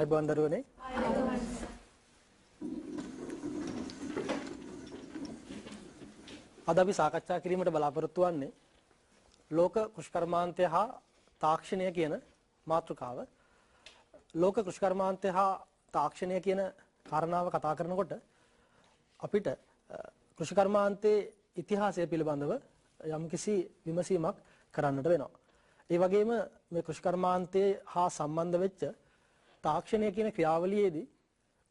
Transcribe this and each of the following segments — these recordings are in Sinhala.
අයිබෝන් දරුවනේ. අද අපි සාකච්ඡා කිරීමට බලාපොරොත්තු වෙන්නේ ලෝක කෘෂිකර්මාන්තය හා තාක්ෂණය කියන මාතෘකාව. ලෝක කෘෂිකර්මාන්තය හා තාක්ෂණය කියන කාරණාව කතා කරනකොට අපිට කෘෂිකර්මාන්තයේ ඉතිහාසය පිළිබඳව යම්කිසි විමසීමක් කරන්නට වෙනවා. ඒ වගේම මේ කෘෂිකර්මාන්තයේ හා සම්බන්ධ වෙච්ච තාක්ෂණය කියන ක්‍රියාවලියේදී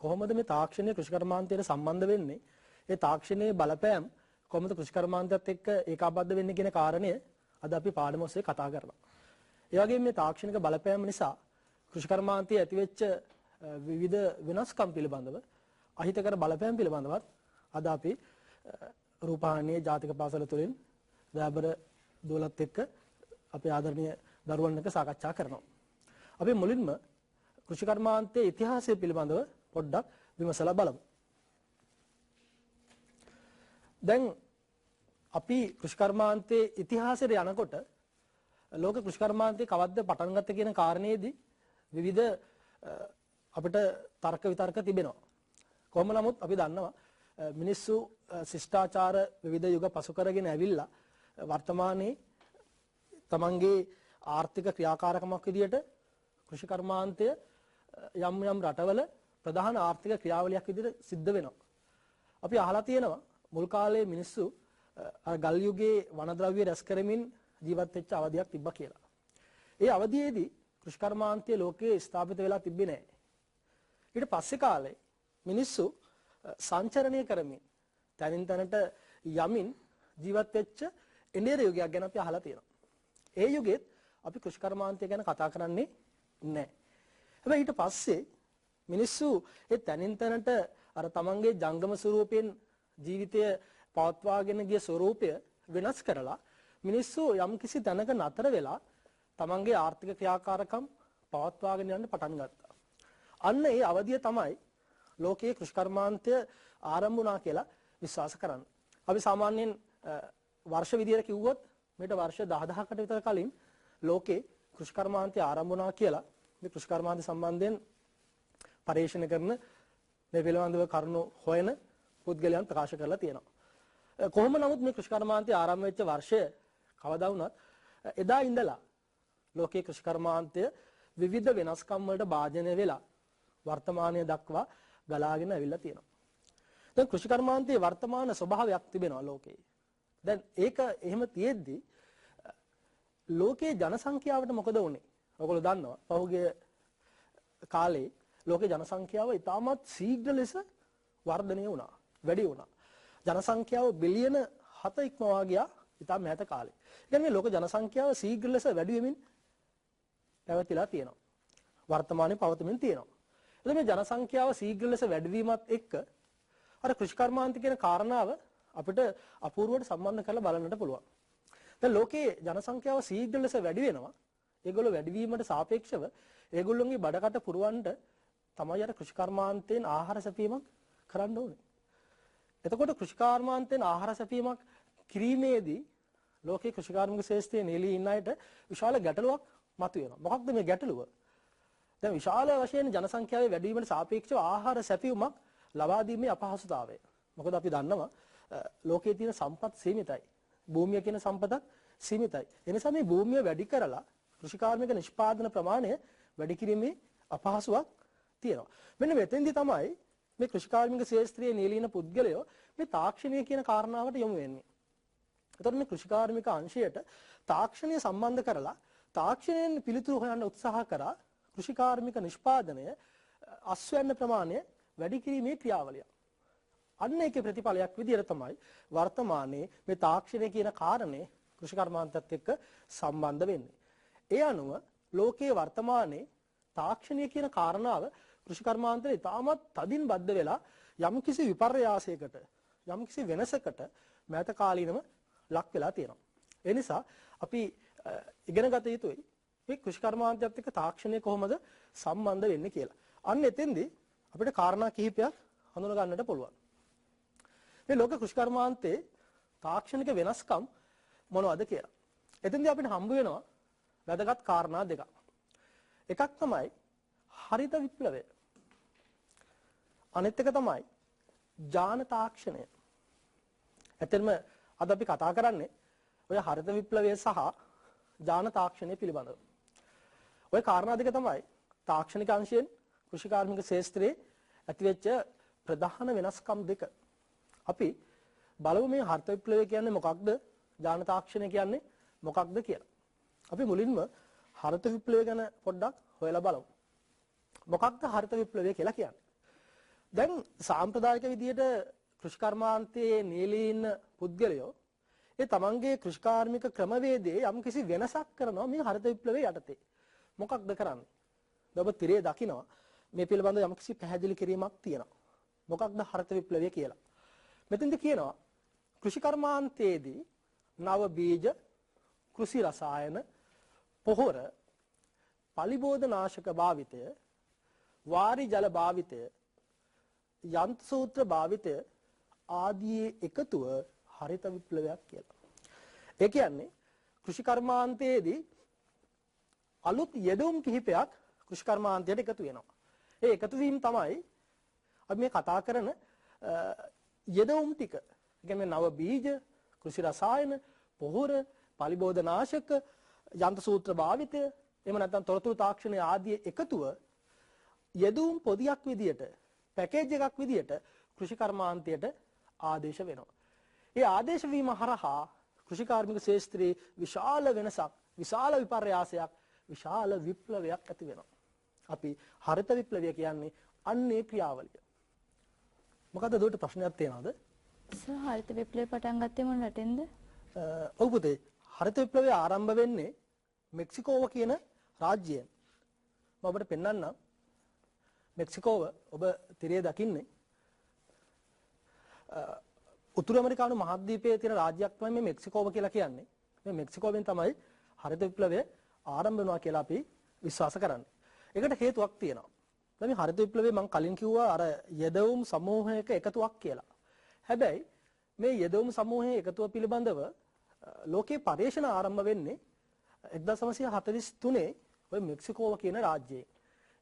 කොහොමද මේ තාක්ෂණය කෘෂිකර්මාන්තයට සම්බන්ධ වෙන්නේ? ඒ තාක්ෂණයේ බලපෑම් කොහොමද කෘෂිකර්මාන්තයත් එක්ක ඒකාබද්ධ වෙන්නේ කියන කාරණය අද අපි පාඩම ඔස්සේ කතා කරනවා. ඒ වගේම මේ තාක්ෂණික බලපෑම නිසා කෘෂිකර්මාන්තයේ ඇතිවෙච්ච විවිධ වෙනස්කම් පිළිබඳව අහිතකර බලපෑම් පිළිබඳවත් අද අපි රූපවාහිනියේ ජාතික පාසල තුලින් දයාබර දෝලත් එක්ක අපේ ආදරණීය දරුවන් එක්ක සාකච්ඡා කරනවා. අපි මුලින්ම කෘෂිකර්මාන්තයේ ඉතිහාසය පිළිබඳව පොඩ්ඩක් විමසලා බලමු. දැන් අපි කෘෂිකර්මාන්තයේ ඉතිහාසයට යනකොට ලෝක කෘෂිකර්මාන්තයේ කවද්ද පටන් ගත්තේ කියන කාරණේදී විවිධ අපිට තර්ක විතර්ක තිබෙනවා. කොහොම නමුත් අපි දන්නවා මිනිස්සු ශිෂ්ටාචාර විවිධ යුග පසු කරගෙන ඇවිල්ලා වර්තමානයේ තමන්ගේ ආර්ථික ක්‍රියාකාරකමක් විදියට කෘෂිකර්මාන්තය යම් යම් රටවල ප්‍රධාන ආර්ථික ක්‍රියාවලියක් විදියට සිද්ධ වෙනවා. අපි අහලා තියෙනවා මුල් කාලේ මිනිස්සු ගල් යුගයේ වනද්‍රව්‍ය රැස් කරමින් ජීවත් වෙච්ච අවධියක් තිබ්බා කියලා. ඒ අවධියේදී කෘෂිකර්මාන්තය ලෝකයේ ස්ථාපිත වෙලා තිබ්බේ නැහැ. ඊට පස්සේ කාලේ මිනිස්සු සංචරණය කරමින් තනින් තනට යමින් ජීවත් වෙච්ච ඉන්දියානු යුගයක් ගැන අපි අහලා තියෙනවා. ඒ යුගෙත් අපි කෘෂිකර්මාන්තය ගැන කතා කරන්නේ නැහැ. හැබැයි ඊට පස්සේ මිනිස්සු ඒ තනින් තනට අර තමන්ගේ ජංගම ස්වරූපයෙන් ජීවිතය පවත්වාගෙන ගිය ස්වරූපය වෙනස් කරලා මිනිස්සු යම්කිසි තැනක නතර වෙලා තමන්ගේ ආර්ථික ක්‍රියාකාරකම් පවත්වාගෙන යන්න පටන් ගත්තා. අන්න ඒ අවධිය තමයි ලෝකයේ කෘෂිකර්මාන්තය ආරම්භ වුණා කියලා විශ්වාස කරන්නේ. අපි සාමාන්‍යයෙන් වර්ෂ විදියට කිව්වොත් මේට වර්ෂ 10000කට විතර කලින් ලෝකේ කෘෂිකර්මාන්තය ආරම්භ වුණා කියලා මේ කෘෂිකර්මාන්ත සම්බන්ධයෙන් පරීක්ෂණ කරන මේ පිළිබඳව කරුණු හොයන පුද්ගලයන් ප්‍රකාශ කරලා තියෙනවා. කොහොම නමුත් මේ කෘෂිකර්මාන්තය ආරම්භ වෙච්ච වර්ෂය කවදා වුණත් එදා ඉඳලා ලෝකයේ කෘෂිකර්මාන්තය විවිධ වෙනස්කම් වලට භාජනය වෙලා වර්තමානයේ දක්වා ගලාගෙන ඇවිල්ලා තියෙනවා. දැන් කෘෂිකර්මාන්තයේ වර්තමාන ස්වභාවයක් තිබෙනවා ලෝකේ. දැන් ඒක එහෙම තියෙද්දි ලෝකයේ ජනසංඛ්‍යාවට මොකද වුනේ? ඔයගොල්ලෝ දන්නවා පහුගිය කාලේ ලෝකේ ජනසංඛ්‍යාව ඉතාමත් ශීඝ්‍ර ලෙස වර්ධනය වුණා. වැඩි වුණා. ජනසංඛ්‍යාව බිලියන 7 ඉක්මවා ගියා ඉතාම මෑත කාලේ. ඒ කියන්නේ ලෝක ජනසංඛ්‍යාව ශීඝ්‍ර ලෙස වැඩි වෙමින් පැවතිලා තියෙනවා. වර්තමානයේ පවතමින් තියෙනවා. එතකොට මේ ජනසංඛ්‍යාව ශීඝ්‍ර ලෙස වැඩි වීමත් එක්ක අර කෘෂිකර්මාන්ත කියන කාරණාව අපිට අපූර්වවට සම්බන්ධ කරලා බලන්නට පුළුවන්. දැන් ලෝකයේ ජනසංඛ්‍යාව ශීඝ්‍ර ලෙස වැඩි වෙනවා. ඒගොල්ලෝ වැඩි වීමට සාපේක්ෂව ඒගොල්ලෝගේ බඩකට පුරවන්න තමයි අර කෘෂිකර්මාන්තයෙන් ආහාර සැපීමක් කරන්න ඕනේ. එතකොට කෘෂිකර්මාන්තයෙන් ආහාර සැපීමක් කිරීමේදී ලෝකයේ කෘෂිකාර්මික ශාස්ත්‍රයේ නිලී ඉන්න අයට විශාල ගැටලුවක් මතුවෙනවා. මොකක්ද මේ ගැටලුව? දැන් විශාල වශයෙන් ජනසංඛ්‍යාවේ වැඩි වීමට සාපේක්ෂව ආහාර සැපීමක් ලබා දීමේ අපහසුතාවය. මොකද අපි දන්නවා ලෝකයේ තියෙන සම්පත් සීමිතයි. භූමිය කියන සම්පතත් සීමිතයි. ඒ නිසා මේ භූමිය වැඩි කරලා කෘෂිකාර්මික නිෂ්පාදන ප්‍රමාණය වැඩි කිරීමේ අපහසුතාවක් තියෙනවා. මෙන්න මෙතෙන්දී තමයි මේ කෘෂිකාර්මික ශාස්ත්‍රයේ නිලීන පුද්ගලයෝ මේ තාක්ෂණය කියන කාරණාවට යොමු වෙන්නේ. එතකොට මේ කෘෂිකාර්මික අංශයට තාක්ෂණය සම්බන්ධ කරලා තාක්ෂණයෙන් පිළිතුරු හොයන්න උත්සාහ කරා කෘෂිකාර්මික නිෂ්පාදනය අස්වැන්න ප්‍රමාණය වැඩි කිරීමේ ක්‍රියාවලිය. අන්න ඒකේ ප්‍රතිඵලයක් විදිහට තමයි වර්තමානයේ මේ තාක්ෂණය කියන කාරණේ කෘෂිකර්මාන්තයත් එක්ක සම්බන්ධ වෙන්නේ. ඒ අනුව ලෝකයේ වර්තමානයේ තාක්ෂණය කියන කාරණාව කෘෂිකර්මාන්තයේ ඉතාමත් තදින් බද්ධ වෙලා යම්කිසි විපර්යාසයකට යම්කිසි වෙනසකට මෑත කාලීනව ලක් වෙලා තියෙනවා. ඒ නිසා අපි ඉගෙන ගත යුතුයි මේ කෘෂිකර්මාන්තයත් එක්ක තාක්ෂණය කොහොමද සම්බන්ධ වෙන්නේ කියලා. අන්න එතෙන්දී අපිට කාරණා කිහිපයක් හඳුනා ගන්නට පුළුවන්. මේ ලෝක කෘෂිකර්මාන්තයේ තාක්ෂණික වෙනස්කම් මොනවද කියලා. එතෙන්දී අපිට හම්බ වෙනවා වැදගත් කාරණා දෙකක්. එකක් තමයි හරිත විප්ලවය. අනිත් එක තමයි ඥාන තාක්ෂණය. ඇත්තටම අද අපි කතා කරන්නේ ඔය හරිත විප්ලවය සහ ඥාන තාක්ෂණය පිළිබඳව. ඔය කාරණා දෙක තමයි තාක්ෂණික අංශයෙන් කෘෂිකාර්මික ශාස්ත්‍රයේ ඇතිවෙච්ච ප්‍රධාන වෙනස්කම් දෙක. අපි බලමු මේ හරිත විප්ලවය කියන්නේ මොකක්ද? ඥාන තාක්ෂණය කියන්නේ මොකක්ද කියලා. අපි මුලින්ම හරිත විප්ලවය ගැන පොඩ්ඩක් හොයලා බලමු. මොකක්ද හරිත විප්ලවය කියලා කියන්නේ? දැන් සාම්ප්‍රදායික විදියට කෘෂිකර්මාන්තයේ නියැලී ඉන්න පුද්ගලයෝ ඒ තමන්ගේ කෘෂිකාර්මික ක්‍රමවේදයේ යම්කිසි වෙනසක් කරනවා මේ හරිත විප්ලවයේ යටතේ. මොකක්ද කරන්නේ? ඔබ තිරේ දකිනවා මේ පිළිබඳව යම්කිසි පැහැදිලි කිරීමක් තියෙනවා. මොකක්ද හරිත විප්ලවය කියලා? මෙතෙන්ද කියනවා කෘෂිකර්මාන්තයේදී නව බීජ, කෘෂි රසායන, පොහොර, පලිබෝධනාශක භාවිතය, වාරි ජල භාවිතය, යන්ත්‍ර සූත්‍ර භාවිතය ආදී එකතුව හරිත විප්ලවයක් කියලා. ඒ කියන්නේ කෘෂිකර්මාන්තයේදී අලුත් යෙදවුම් කිහිපයක් කෘෂිකර්මාන්තයට එකතු වෙනවා. ඒ එකතු වීම තමයි අපි මේ කතා කරන යෙදවුම් ටික. ඒ කියන්නේ නව බීජ, කෘෂි රසායන, පොහොර, පලිබෝධනාශක, යන්ත්‍ර සූත්‍ර භාවිතය, එහෙම නැත්නම් තොරතුරු තාක්ෂණය ආදී එකතුව යෙදවුම් පොදියක් විදියට, පැකේජ් එකක් විදියට කෘෂිකර්මාන්තයට ආදේශ වෙනවා. ඒ ආදේශ වීම හරහා කෘෂිකාර්මික ශාස්ත්‍රයේ විශාල වෙනසක්, විශාල විපර්යාසයක්, විශාල විප්ලවයක් ඇති වෙනවා. අපි හරිත විප්ලවය කියන්නේ අන්නේ ක්‍රියාවලිය. මොකද දුවට ප්‍රශ්නයක් තියෙනවද? සර් හරිත විප්ලවය පටන් ගත්තේ මොන රටෙන්ද? ඔව් පුතේ, හරිත විප්ලවය ආරම්භ වෙන්නේ මෙක්සිකෝව කියන රාජ්‍යයෙන්. මම ඔබට පෙන්වන්නම්. මෙක්සිකෝව ඔබ තිරේ දකින්නේ උතුරු ඇමරිකානු මහද්වීපයේ තියෙන රාජ්‍යයක් තමයි මේ මෙක්සිකෝව කියලා කියන්නේ. මේ මෙක්සිකෝවෙන් තමයි හරිත විප්ලවය ආරම්භ වෙනවා කියලා අපි විශ්වාස කරන්නේ. ඒකට හේතුවක් තියෙනවා. දැන් මේ හරිත විප්ලවය මම කලින් කිව්වා අර යෙදවුම් සමූහයක එකතුවක් කියලා. හැබැයි මේ යෙදවුම් සමූහයේ එකතුව පිළිබඳව ලෝකේ පරීක්ෂණ ආරම්භ වෙන්නේ 1943 ඔය මෙක්සිකෝව කියන රාජ්‍යයෙන්.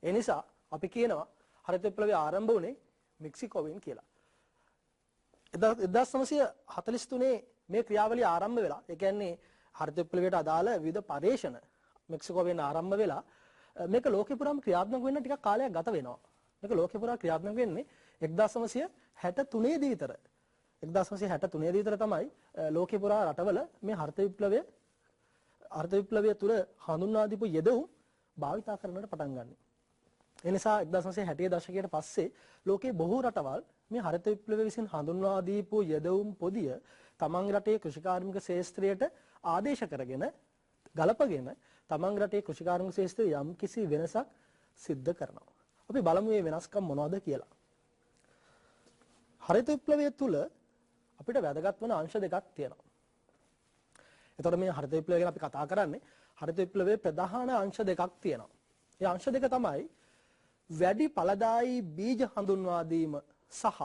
ඒ නිසා අපි කියනවා හරිත විප්ලවය ආරම්භ වුණේ මෙක්සිකෝවෙන් කියලා. 1943 මේ ක්‍රියාවලිය ආරම්භ වෙලා, ඒ කියන්නේ හරිත විප්ලවයට අදාළ විවිධ පරීක්ෂණ මෙක්සිකෝවෙන් ආරම්භ වෙලා මේක ලෝකෙ පුරාම ක්‍රියාත්මක වෙන්න ටිකක් කාලයක් ගත වෙනවා. මේක ලෝකෙ පුරා ක්‍රියාත්මක වෙන්නේ 1963 දී විතර. 1963 දී විතර තමයි ලෝකෙ පුරා රටවල මේ හරිත විප්ලවය තුර හඳුන්වා දීපු යෙදවුම් භාවිතා කරන්නට පටන් ගන්නෙ. ඒ නිසා 1960 දශකයට පස්සේ ලෝකේ බොහෝ රටවල් මේ හරිත විප්ලවය විසින් හඳුන්වා දීපු යෙදවුම් පොදිය තමන්ගේ රටේ කෘෂිකාර්මික ශාස්ත්‍රයට ආදේශ කරගෙන ගලපගෙන තමන්ගේ රටේ කෘෂිකාර්මික ශාස්ත්‍රයේ යම් කිසි වෙනසක් සිද්ධ කරනවා. අපි බලමු මේ වෙනස්කම් මොනවද කියලා. හරිත විප්ලවය තුල අපිට වැදගත් වන අංශ දෙකක් තියෙනවා. එතකොට මේ හරිත විප්ලවය ගැන අපි කතා කරන්නේ හරිත විප්ලවයේ ප්‍රධාන අංශ දෙකක් තියෙනවා. ඒ අංශ දෙක තමයි වැඩි ඵලදායී බීජ හඳුන්වා දීම සහ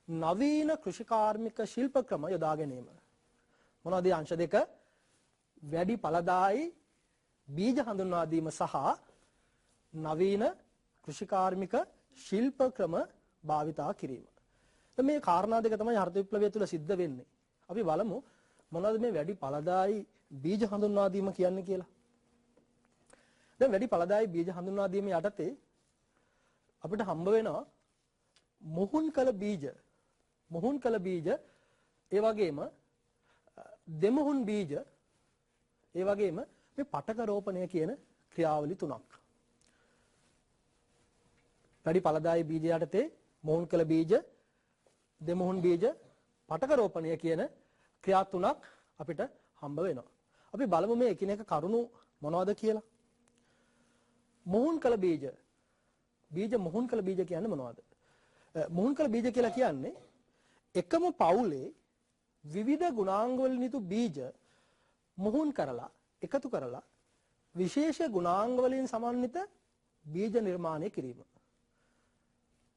නවීන කෘෂිකාර්මික ශිල්ප ක්‍රම යොදා ගැනීම. මොනවද මේ අංශ දෙක? වැඩි ඵලදායී බීජ හඳුන්වා දීම සහ නවීන කෘෂිකාර්මික ශිල්ප ක්‍රම භාවිතා කිරීම. මේ කාරණා දෙක තමයි හරිත විප්ලවය තුළ සිද්ධ වෙන්නේ. අපි බලමු මොනවද මේ වැඩි ඵලදායී බීජ හඳුන්වා දීම කියන්නේ කියලා. දැන් වැඩි ඵලදායී බීජ හඳුන්වා දීම යටතේ අපිට හම්බ වෙනවා මොහුන් කළ බීජ, ඒ වගේම දෙමුහුන් බීජ, ඒ වගේම මේ පටක රෝපණය කියන ක්‍රියාවලි තුනක්. වැඩි ඵලදායී බීජ යටතේ මොහුන් කළ බීජ, දෙමුහුන් බීජ, පටක රෝපණය කියන ක්‍රියා තුනක් අපිට හම්බ වෙනවා. අපි බලමු මේ එකිනෙක කරුණු මොනවද කියලා. මොහුන් කළ බීජ මොහුන් කළ බීජ කියන්නේ මොනවද? මොහුන් කළ බීජ කියලා කියන්නේ එකම පවුලේ විවිධ ගුණාංග වලින් යුතු බීජ මොහුන් කරලා එකතු කරලා විශේෂ ගුණාංග වලින් සමන්විත බීජ නිර්මාණය කිරීම.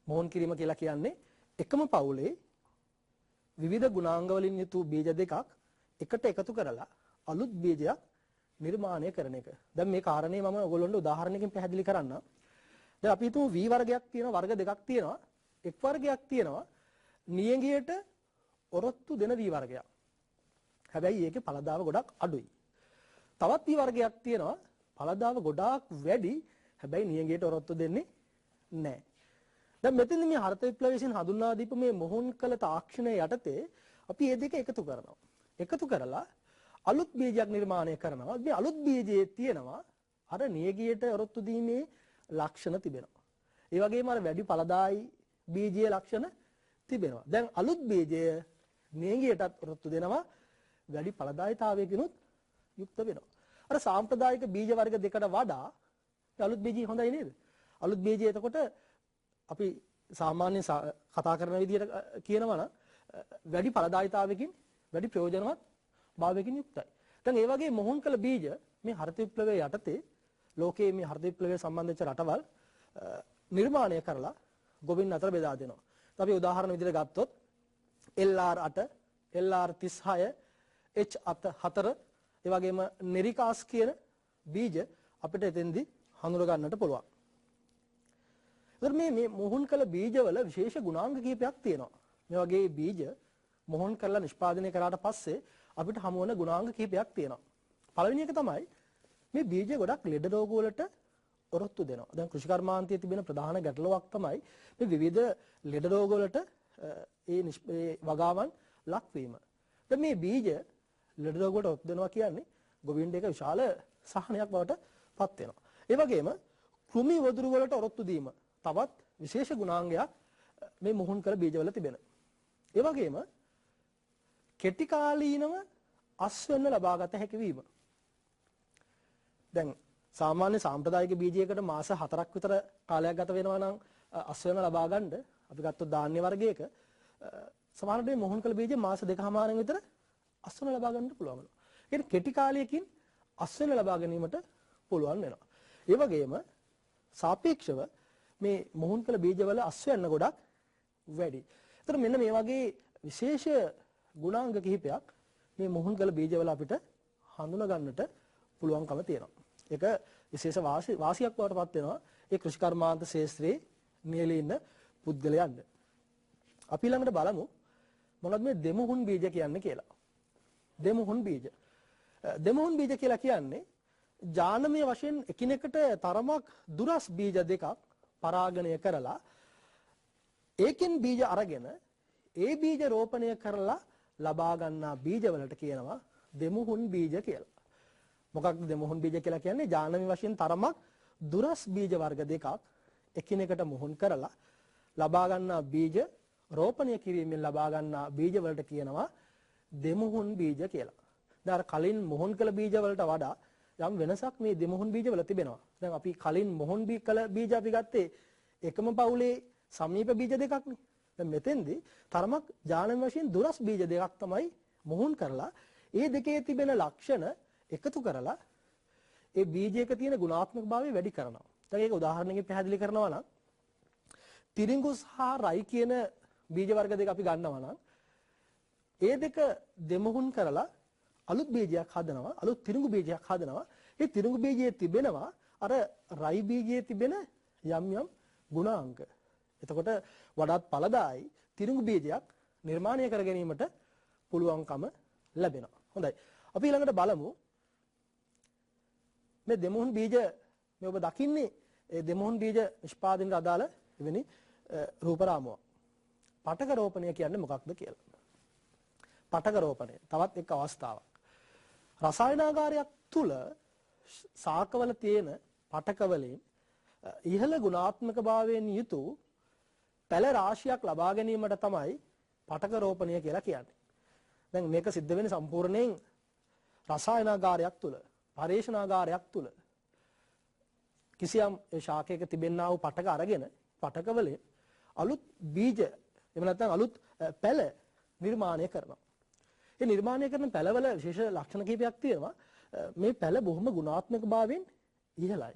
මොහුන් කිරීම කියලා කියන්නේ එකම පවුලේ විවිධ ගුණාංග වලින් යුතු බීජ දෙකක් එකට එකතු කරලා අලුත් බීජයක් නිර්මාණය කරන එක. දැන් මේ කාරණේ මම ඔයගොල්ලන්ට උදාහරණයකින් පැහැදිලි කරන්නම්. දැන් අපි හිතමු V වර්ගයක් තියෙනවා, වර්ග දෙකක් තියෙනවා. එක් වර්ගයක් තියෙනවා නියඟියට ඔරොත්තු දෙන V වර්ගයක්. හැබැයි ඒකේ ඵලදාව ගොඩක් අඩුයි. තවත් V වර්ගයක් තියෙනවා ඵලදාව ගොඩාක් වැඩි. හැබැයි නියඟියට ඔරොත්තු දෙන්නේ නැහැ. දැන් මෙතන මේ හරිත විප්ලවය විසින් හඳුන්වා දීපු මේ මොහොන් කළ තාක්ෂණය යටතේ අපි මේ දෙක එකතු කරනවා. එකතු කරලා අලුත් බීජයක් නිර්මාණය කරනවා. මේ අලුත් බීජයේ තියෙනවා අර නියඟියට ඔරොත්තු දීමේ ලක්ෂණ තිබෙනවා. ඒ වගේම අර වැඩි ඵලදායි බීජයේ ලක්ෂණ තිබෙනවා. දැන් අලුත් බීජය නියඟියටත් ඔරොත්තු දෙනවා වැඩි ඵලදායීතාවයකිනුත් යුක්ත වෙනවා. අර සාම්ප්‍රදායික බීජ වර්ග දෙකට වඩා අලුත් බීජය හොඳයි නේද? අලුත් බීජය එතකොට අපි සාමාන්‍ය කතා කරන විදිහට කියනවා නම් වැඩි ඵලදායීතාවයකින් වැඩි ප්‍රයෝජනවත් භාවයකින් යුක්තයි. දැන් ඒ වගේ මොහොන් කළ බීජ මේ හරිත විප්ලවයේ යටතේ ලෝකයේ මේ හරිත විප්ලවයේ සම්බන්ධ රටවල් නිර්මාණය කරලා ගොවින් අතර බෙදා දෙනවා. අපි උදාහරණ විදිහට ගත්තොත් LR8, LR36, H4 ඒ වගේම නෙරිකාස් කියන බීජ අපිට එතෙන්දී හඳුන ගන්නට පුළුවන්. ඒතර මේ මොහොන් කළ බීජවල විශේෂ ගුණාංග කිහිපයක් තියෙනවා. මේ වගේ බීජ මොහොන් කරලා නිෂ්පාදනය කරාට පස්සේ අපිට හමු වෙන ගුණාංග කිහිපයක් තියෙනවා. පළවෙනි එක තමයි මේ බීජ ගොඩක් ලෙඩ රෝග වලට ඔරොත්තු දෙනවා. දැන් කෘෂිකර්මාන්තයේ තිබෙන ප්‍රධාන ගැටලුවක් තමයි මේ විවිධ ලෙඩ රෝග වලට ඒ වගාවන් ලක්වීම. දැන් මේ බීජ ලෙඩ රෝග වලට ඔරොත්තු දෙනවා කියන්නේ ගොවීන්ට එක විශාල සහනයක් බවට පත් වෙනවා. ඒ වගේම කෘමි වදුරු වලට ඔරොත්තු දීම තවත් විශේෂ ගුණාංගයක් මේ මොහොන් කළ බීජවල තිබෙන. ඒ වගේම කෙටි කාලීනව අස්වැන්න ලබාගත හැකි වීම. දැන් සාමාන්‍ය සාම්ප්‍රදායික බීජයකට මාස 4ක් විතර කාලයක් ගත වෙනවා නම් අස්වැන්න ලබා ගන්න අපි ගත්තොත් ධාන්‍ය වර්ගයක සමහරවිට මේ මොහොන් කළ බීජ මාස 2කමාරක් විතර අස්වැන්න ලබා ගන්නට පුළුවන් වෙනවා. ඒ කියන්නේ කෙටි කාලයකින් අස්වැන්න ලබා ගැනීමට පුළුවන් වෙනවා. ඒ වගේම සාපේක්ෂව මේ මොහොන් කළ බීජවල අස්වැන්න ගොඩක් වැඩි. ඒතර මෙන්න මේ වගේ විශේෂ ගුණාංග කිහිපයක් මේ මොහොන් කළ බීජවල අපිට හඳුනා ගන්නට පුළුවන්කම තියෙනවා. ඒක විශේෂ වාසියක් බවට පත් වෙනවා ඒ කෘෂිකර්මාන්ත ශාස්ත්‍රයේ නියැලී ඉන්න පුද්ගලයන්ට. අපි ළඟට බලමු මොනවද මේ දෙමුහුන් බීජ කියන්නේ කියලා. දෙමුහුන් බීජ. දෙමුහුන් බීජ කියලා කියන්නේ ජානමය වශයෙන් එකිනෙකට තරමක් දුරස් බීජ දෙකක් පරාගණය කරලා ඒකෙන් බීජ අරගෙන ඒ බීජ රෝපණය කරලා ලබා ගන්නා බීජවලට කියනවා දෙමුහුන් බීජ කියලා. මොකක්ද දෙමුහුන් බීජ කියලා කියන්නේ? ජානමය වශයෙන් තරමක් දුරස් බීජ වර්ග දෙකක් එකිනෙකට මුහුන් කරලා ලබා ගන්නා බීජ රෝපණය කිරීමෙන් ලබා ගන්නා බීජ වලට කියනවා දෙමුහුන් බීජ කියලා. දැන් අර කලින් මුහුන් කළ බීජ වලට වඩා යම් වෙනසක් මේ දෙමුහුන් බීජ වල තිබෙනවා. දැන් අපි කලින් මුහුන් කළ බීජ අපි ගත්තේ එකම පවුලේ සමීප බීජ දෙකක්නේ. දැන් මෙතෙන්දී තරමක් ජානමය වශයෙන් දුරස් බීජ දෙකක් තමයි මුහුන් කරලා ඒ දෙකේ තිබෙන ලක්ෂණ එකතු කරලා ඒ බීජයක තියෙන ගුණාත්මක භාවය වැඩි කරනවා. දැන් ඒක උදාහරණයකින් පැහැදිලි කරනවා නම් තිරිඟු සහ රයි කියන බීජ වර්ග දෙක අපි ගන්නවා නම් ඒ දෙක දෙමුහුන් කරලා අලුත් බීජයක් හදනවා, අලුත් තිරිඟු බීජයක් හදනවා. ඒ තිරිඟු බීජයේ තිබෙනවා අර රයි බීජයේ තිබෙන යම් යම් ගුණාංග. එතකොට වඩාත් ඵලදායි තිරිඟු බීජයක් නිර්මාණය කර ගැනීමට පුළුවන්කම ලැබෙනවා. හොඳයි. අපි ඊළඟට බලමු මේ දෙමුහුන් බීජ මේ ඔබ දකින්නේ ඒ දෙමුහුන් බීජ නිෂ්පාදනයට අදාළ එවැනි රූප රාමුවක්. පටක රෝපණය කියන්නේ මොකක්ද කියලා. පටක රෝපණය තවත් එක් අවස්ථාවක්. රසායනාගාරයක් තුල ශාකවල තියෙන පටකවලින් ඉහළ ගුණාත්මක භාවයෙන් යුතු පැල රාශියක් ලබා ගැනීමට තමයි පටක රෝපණය කියලා කියන්නේ. දැන් මේක සිද්ධ වෙන්නේ සම්පූර්ණයෙන් රසායනාගාරයක් තුල, පරීක්ෂණාගාරයක් තුල. කිසියම් ශාකයක තිබෙනා වූ පටක අරගෙන පටකවලින් අලුත් බීජ එහෙම නැත්නම් අලුත් පැල නිර්මාණය කරනවා. මේ නිර්මාණය කරන පැලවල විශේෂ ලක්ෂණ කිහිපයක් තියෙනවා. මේ පැල බොහොම ගුණාත්මක භාවයෙන් ඉහළයි.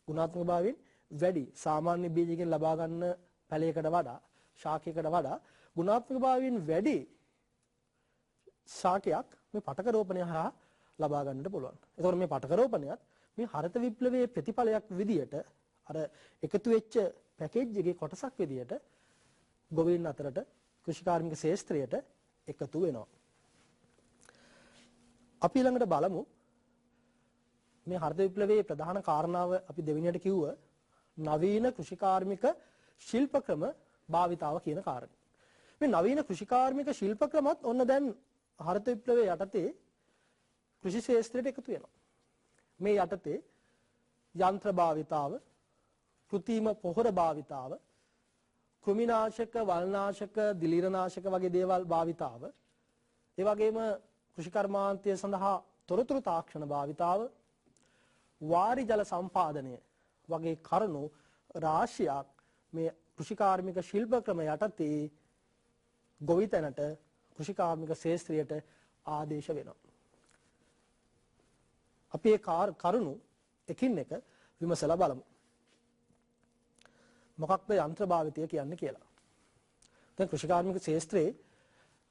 ගුණාත්මක භාවයෙන් වැඩි. සාමාන්‍ය බීජකින් ලබා ගන්න පැලයකට වඩා, ශාකයකට වඩා ගුණාත්මක භාවයෙන් වැඩි ශාකයක් මේ පටක රෝපණය හරහා ලබා ගන්නට පුළුවන්. ඒතකොට මේ පටක රෝපණයත් මේ හරිත විප්ලවයේ ප්‍රතිඵලයක් විදියට අර එකතු වෙච්ච පැකේජ් එකේ කොටසක් විදියට ගොවීන් අතරට කෘෂිකාර්මික ශාස්ත්‍රයට එකතු වෙනවා. අපි ළඟට බලමු මේ හරිත විප්ලවයේ ප්‍රධාන කාරණාව අපි දෙවෙනියට කිව්ව නවීන කෘෂිකාර්මික ශිල්ප ක්‍රම භාවිතාව කියන කාරණේ. මේ නවීන කෘෂිකාර්මික ශිල්ප ක්‍රමත් ඔන්න දැන් හරිත විප්ලවයේ යටතේ කෘෂි ශාස්ත්‍රයට එකතු වෙනවා. මේ යටතේ යන්ත්‍ර භාවිතාව, කෘත්‍රිම පොහොර භාවිතාව, කෘමිනාශක, වල්නාශක, දිලීරනාශක වගේ දේවල් භාවිතාව, ඒ වගේම කෘෂිකර්මාන්තය සඳහා තොරතුරු තාක්ෂණ භාවිතාව, වාරි ජල සම්පාදනය වගේ කරුණු රාශියක් මේ කෘෂිකාර්මික ශිල්ප ක්‍රම යටතේ ගොවිතැනට කෘෂිකාර්මික ශාස්ත්‍රයට ආදේශ වෙනවා. අපි ඒ කරුණු එකින් එක විමසලා බලමු. මොකක්ද යන්ත්‍ර භාවිතය කියන්නේ කියලා. දැන් කෘෂිකාර්මික ශාස්ත්‍රයේ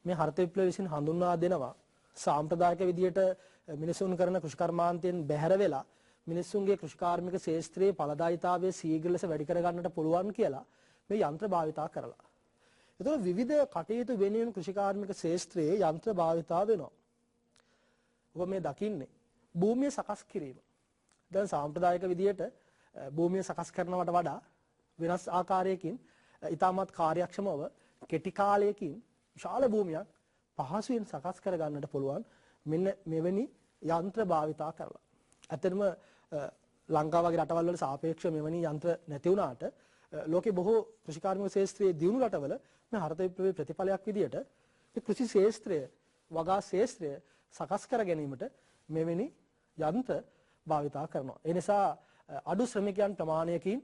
මේ හරිත විප්ලවය විසින් හඳුන්වා දෙනවා සාම්ප්‍රදායික විදියට මිනිසුන් කරන කෘෂිකර්මාන්තයෙන් බැහැර වෙලා මිනිසුන්ගේ කෘෂිකාර්මික ශාස්ත්‍රයේ ඵලදායීතාවය ශීඝ්‍ර ලෙස වැඩි කර ගන්නට පුළුවන් කියලා මේ යන්ත්‍ර භාවිතා කරලා. ඒතකොට විවිධ කටයුතු වෙනුවෙන් කෘෂිකාර්මික ශාස්ත්‍රයේ යන්ත්‍ර භාවිතා වෙනවා. ඔබ මේ දකින්නේ භූමිය සකස් කිරීම. දැන් සාම්ප්‍රදායික විදියට භූමිය සකස් කරනවට වඩා වෙනස් ආකාරයකින් ඊටමත් කාර්යක්ෂමව කෙටි කාලයකින් විශාල භූමියක් පහසුවෙන් සකස් කර ගන්නට පුළුවන් මෙන්න මෙවැනි යන්ත්‍ර භාවිතා කරලා. ඇත්තටම ලංකාව වගේ රටවල් වල සාපේක්ෂව මෙවැනි යන්ත්‍ර නැති වුණාට ලෝකේ බොහෝ කෘෂිකාර්මික ශාස්ත්‍රයේ දියුණු රටවල මේ හරිත විප්ලවයේ ප්‍රතිඵලයක් විදියට මේ කෘෂි ශාස්ත්‍රය, වගා ශාස්ත්‍රය සකස් කර ගැනීමට මෙවැනි යන්ත්‍ර භාවිතා කරනවා. ඒ නිසා අඩු ශ්‍රමිකයන් ප්‍රමාණයකින්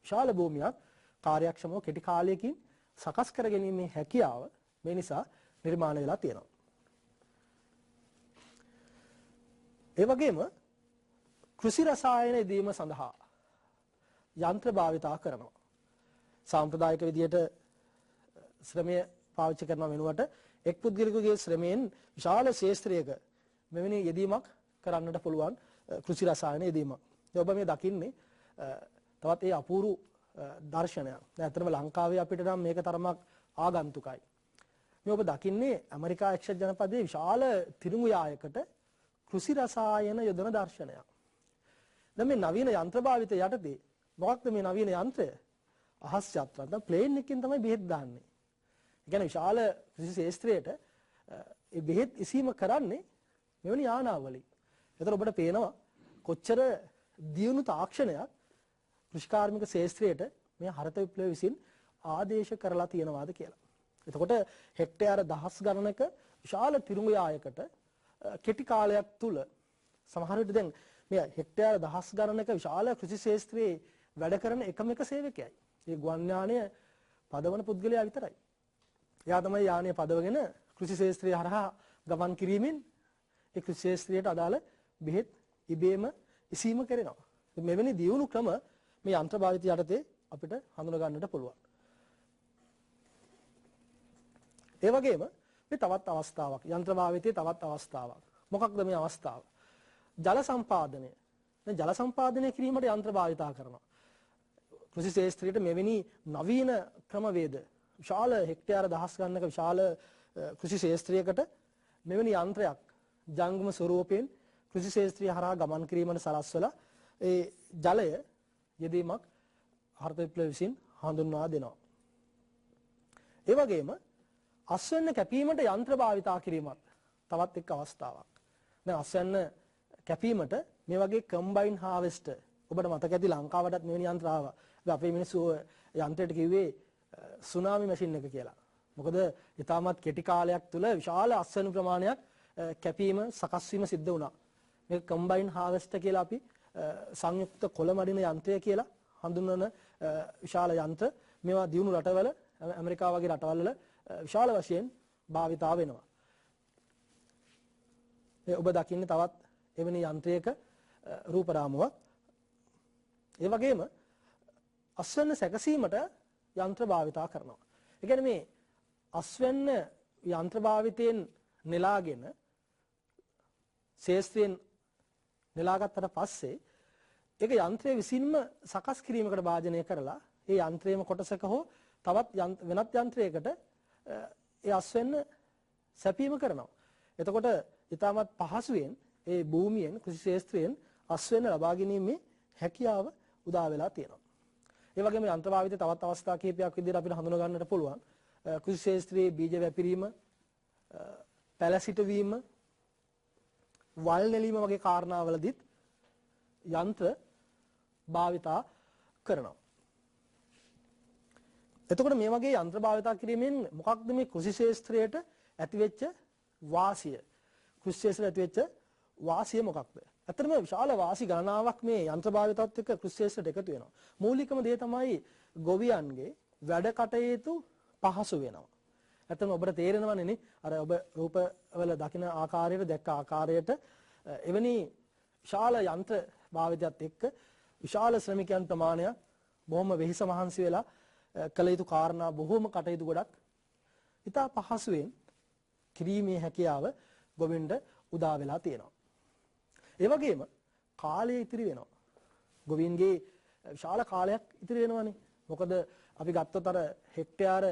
විශාල භූමියක් කාර්යක්ෂමව කෙටි කාලයකින් සකස් කර ගැනීමේ හැකියාව මේ නිසා නිර්මාණය වෙලා තියෙනවා. ඒ වගේම කෘෂි රසායන යෙදීම සඳහා යන්ත්‍ර භාවිතා කරනවා. සාම්ප්‍රදායික විදියට ශ්‍රමය පාවිච්චි කරන වෙනුවට එක් පුද්ගලයෙකුගේ ශ්‍රමයෙන් විශාල ශාස්ත්‍රයක මෙවැනි යෙදීමක් කරන්නට පුළුවන් කෘෂි රසායන යෙදීමක්. ඔබ මේ දකින්නේ තවත් ඒ අපූර්ව දර්ශනයක්. දැන් අතරම ලංකාවේ අපිට නම් මේක තරමක් ආගන්තුකයි. මේ ඔබ දකින්නේ ඇමරිකා එක්සත් ජනපදයේ විශාල තිරිඟු යායකට කෘෂි රසායන යොදන දර්ශනයක්. දැන් මේ නවීන යන්ත්‍ර භාවිත යටතේ මොකක්ද මේ නවීන යන්ත්‍රය? අහස් යත්‍රා නැත්නම් ප්ලේන් එකකින් තමයි බෙහෙත් දාන්නේ. ඒ කියන්නේ විශාල කෘෂි ශාස්ත්‍රයට ඒ බෙහෙත් ඉසීම කරන්නේ මෙවැනි යානාවලින්. ඒතර ඔබට පේනවා කොච්චර දියුණු තාක්ෂණයක් කෘෂිකාර්මික ශාස්ත්‍රයට මේ හරිත විප්ලවය විසින් ආදේශ කරලා තියෙනවාද කියලා. එතකොට හෙක්ටයාර දහස් ගණනක විශාල තිරිඟු යායකට කෙටි කාලයක් තුල සමහර විට දැන් මේ හෙක්ටයාර දහස් ගණනක විශාල කෘෂි ශාස්ත්‍රයේ වැඩ කරන එකම එක සේවකයයි. ඒ ගුවන් යානය පදවන පුද්ගලයා විතරයි. එයා තමයි යානය පදවගෙන කෘෂි ශාස්ත්‍රය හරහා ගමන් කිරීමෙන් ඒ කෘෂි ශාස්ත්‍රයට අදාළ බෙහෙත් ඉබේම ඉසීම කරනවා. මෙවැනි දියුණු ක්‍රම මේ යන්ත්‍ර භාවිත යටතේ අපිට හඳුනා ගන්නට පුළුවන්. ඒ වගේම මේ තවත් අවස්ථාවක් යන්ත්‍ර භාවිතයේ තවත් අවස්ථාවක්. මොකක්ද මේ අවස්ථාව? ජල සම්පාදනය. දැන් ජල සම්පාදනය කිරීමට යන්ත්‍ර භාවිතා කරනවා. කෘෂි ශාස්ත්‍රයේ මෙවැනි නවීන ක්‍රමවේද විශාල හෙක්ටයාර දහස් ගණනක විශාල කෘෂි ශාස්ත්‍රයකට මෙවැනි යන්ත්‍රයක් ජංගම ස්වරූපයෙන් කෘෂි ශාස්ත්‍රය හරහා ගමන් කිරීමට සලස්වලා ඒ ජලය යෙදීමක් හරිත විප්ලවය විසින් හඳුන්වා දෙනවා. ඒ වගේම අස්වැන්න කැපීමට යන්ත්‍ර භාවිතා කිරීමත් තවත් එක් අවස්ථාවක්. දැන් අස්වැන්න කැපීමට මේ වගේ කම්බයින් හාවෙස්ටර් ඔබට මතක ඇති ලංකාවටත් මෙවැනි යන්ත්‍ර ආවා. අපේ මිනිස්සු යන්ත්‍රයට කිව්වේ සුනාමි මැෂින් එක කියලා. මොකද ඊටමත් කෙටි කාලයක් තුල විශාල අස්වැන්න ප්‍රමාණයක් කැපීම සකස් වීම සිද්ධ වුණා. මේක කම්බයින් හාවෙස්ටර් කියලා අපි සංයුක්ත කොළ මඩින යන්ත්‍රය කියලා හඳුන්වන විශාල යන්ත්‍ර මේවා දියුණු රටවල ඇමරිකාව වගේ රටවල් වල විශාල වශයෙන් භාවිතා වෙනවා. ඔබ දකින්නේ තවත් එවැනි යන්ත්‍රයක රූප රාමුවක්. ඒ වගේම අස්වැන්න සැකසීමට යන්ත්‍ර භාවිතා කරනවා. ඒ කියන්නේ මේ අස්වැන්න යන්ත්‍ර භාවිතයෙන් නෙලාගෙන ශාස්ත්‍රයෙන් නෙලාගත්තට පස්සේ ඒක යන්ත්‍රය විසින්ම සකස් කිරීමකට භාජනය කරලා ඒ යන්ත්‍රයේම කොටසක හෝ තවත් වෙනත් යන්ත්‍රයකට ඒ අස්වැන්න සැපීම කරනවා. එතකොට ඊටමත් පහසුවෙන් ඒ භූමියෙන් කෘෂි ක්ෂේත්‍රයෙන් අස්වැන්න ලබා ගැනීමේ හැකියාව උදා වෙලා තියෙනවා. ඒ වගේම යන්ත්‍ර භාවිතයේ තවත් අවස්ථා කිහිපයක් විදිහට අපිට හඳුනා ගන්නට පුළුවන්. කෘෂි ක්ෂේත්‍රයේ බීජ වැපිරීම, පැලසිට වීම, වල් නෙලීම වගේ කාරණාවලදීත් යන්ත්‍ර භාවිතා කරනවා. එතකොට මේ වගේ යන්ත්‍ර භාවිතා කිරීමෙන් මොකක්ද මේ කෘෂි ක්ෂේත්‍රයට ඇතිවෙච්ච වාසිය? කෘෂි ක්ෂේත්‍රයට ඇතිවෙච්ච වාසිය මොකක්ද? ඇත්තටම විශාල වාසි ගණනාවක් මේ යන්ත්‍ර භාවිතات එක්ක කෘෂි ක්ෂේත්‍රයට එකතු වෙනවා. මූලිකම දේ තමයි ගොවියන්ගේ වැඩ කටයුතු පහසු වෙනවා. ඇත්තටම ඔබට තේරෙනවනේ නේ අර ඔබ රූපවල දකින ආකාරයට දැක්ක ආකාරයට එවැනි විශාල යන්ත්‍ර භාවිතයත් එක්ක විශාල ශ්‍රමිකයන් ප්‍රමාණයක් බොහොම වෙහෙස මහන්සි වෙලා කළ යුතු කාරණා බොහොම කටයුතු ගොඩක් ඉතා පහසුවෙන් කිරීමේ හැකියාව ගොවින්ට උදා වෙලා තියෙනවා. ඒ වගේම කාලය ඉතිරි වෙනවා. ගොවින්ගේ විශාල කාලයක් ඉතිරි වෙනවනේ. මොකද අපි ගත්තොත් අර හෙක්ටයාර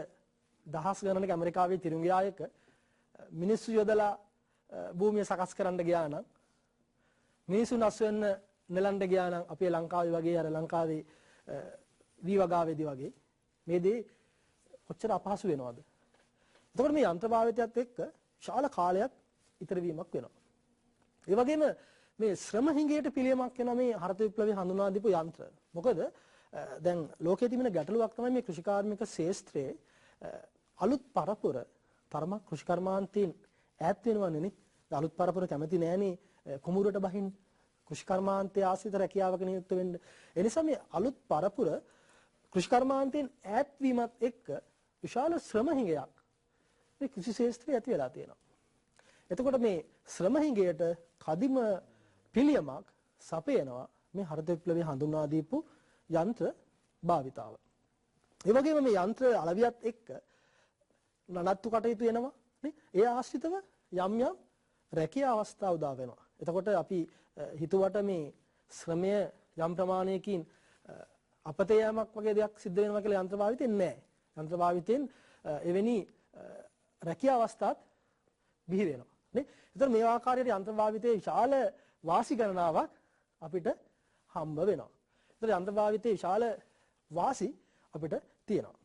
දහස් ගණනක ඇමරිකාවේ තිරුංගයායක මිනිස්සු යොදලා භූමිය සකස් කරන්න ගියා නම් මිනිසුන් අස්වැන්න නෙලන්න ගියා නම් අපේ ලංකාවේ වගේ අර ලංකාවේ වී වගාවේදී වගේ මේ දේ කොච්චර අපහසු වෙනවද? එතකොට මේ යන්ත්‍ර භාවිතයත් එක්ක විශාල කාලයක් ඉතිරි වීමක් වෙනවා. ඒ වගේම මේ ශ්‍රම හිඟයට පිළියමක් වෙන මේ හරිත විප්ලවයේ හඳුනා දීපු යන්ත්‍ර. මොකද දැන් ලෝකයේ තිබෙන ගැටලුවක් තමයි මේ කෘෂිකාර්මික ශාස්ත්‍රයේ අලුත් පරපුර තරමක් කෘෂිකර්මාන්තයෙන් ඈත් වෙනවනේ නේ. අලුත් පරපුර කැමති නෑනේ කුඹුරට බහින්න. කෘෂිකර්මාන්තයේ ආශ්‍රිත රැකියාවක නියුක්ත වෙන්න. ඒ නිසා මේ අලුත් පරපුර කෘෂිකර්මාන්තයෙන් ඈත් වීමත් එක්ක විශාල ශ්‍රම හිඟයක් මේ කෘෂි ශාස්ත්‍රයේ ඇති වෙලා තියෙනවා. එතකොට මේ ශ්‍රම හිඟයට කදිම පිළියමක් සපයනවා මේ හරිත විප්ලවයේ හඳුන්වා දීපු යන්ත්‍ර භාවිතාව. ඒ වගේම මේ යන්ත්‍ර අලවියත් එක්ක නනත්තු කටයුතු වෙනවා නේ. ඒ ආශ්‍රිතව යම් යම් රැකියා අවස්ථා උදා වෙනවා. එතකොට අපි හිතුවට මේ ශ්‍රමය යම් ප්‍රමාණයකින් අපතේ යෑමක් වගේ දෙයක් සිද්ධ වෙනවා කියලා යන්ත්‍ර භාවිතෙන් නෑ. යන්ත්‍ර භාවිතෙන් එවැනි රැකියා අවස්ථාත් බිහි වෙනවා නේ. ඒතර මේ ආකාරයට යන්ත්‍ර භාවිතයේ විශාල වාසි ගණනාවක් අපිට හම්බ වෙනවා. ඒතර යන්ත්‍ර භාවිතයේ විශාල වාසි අපිට තියෙනවා.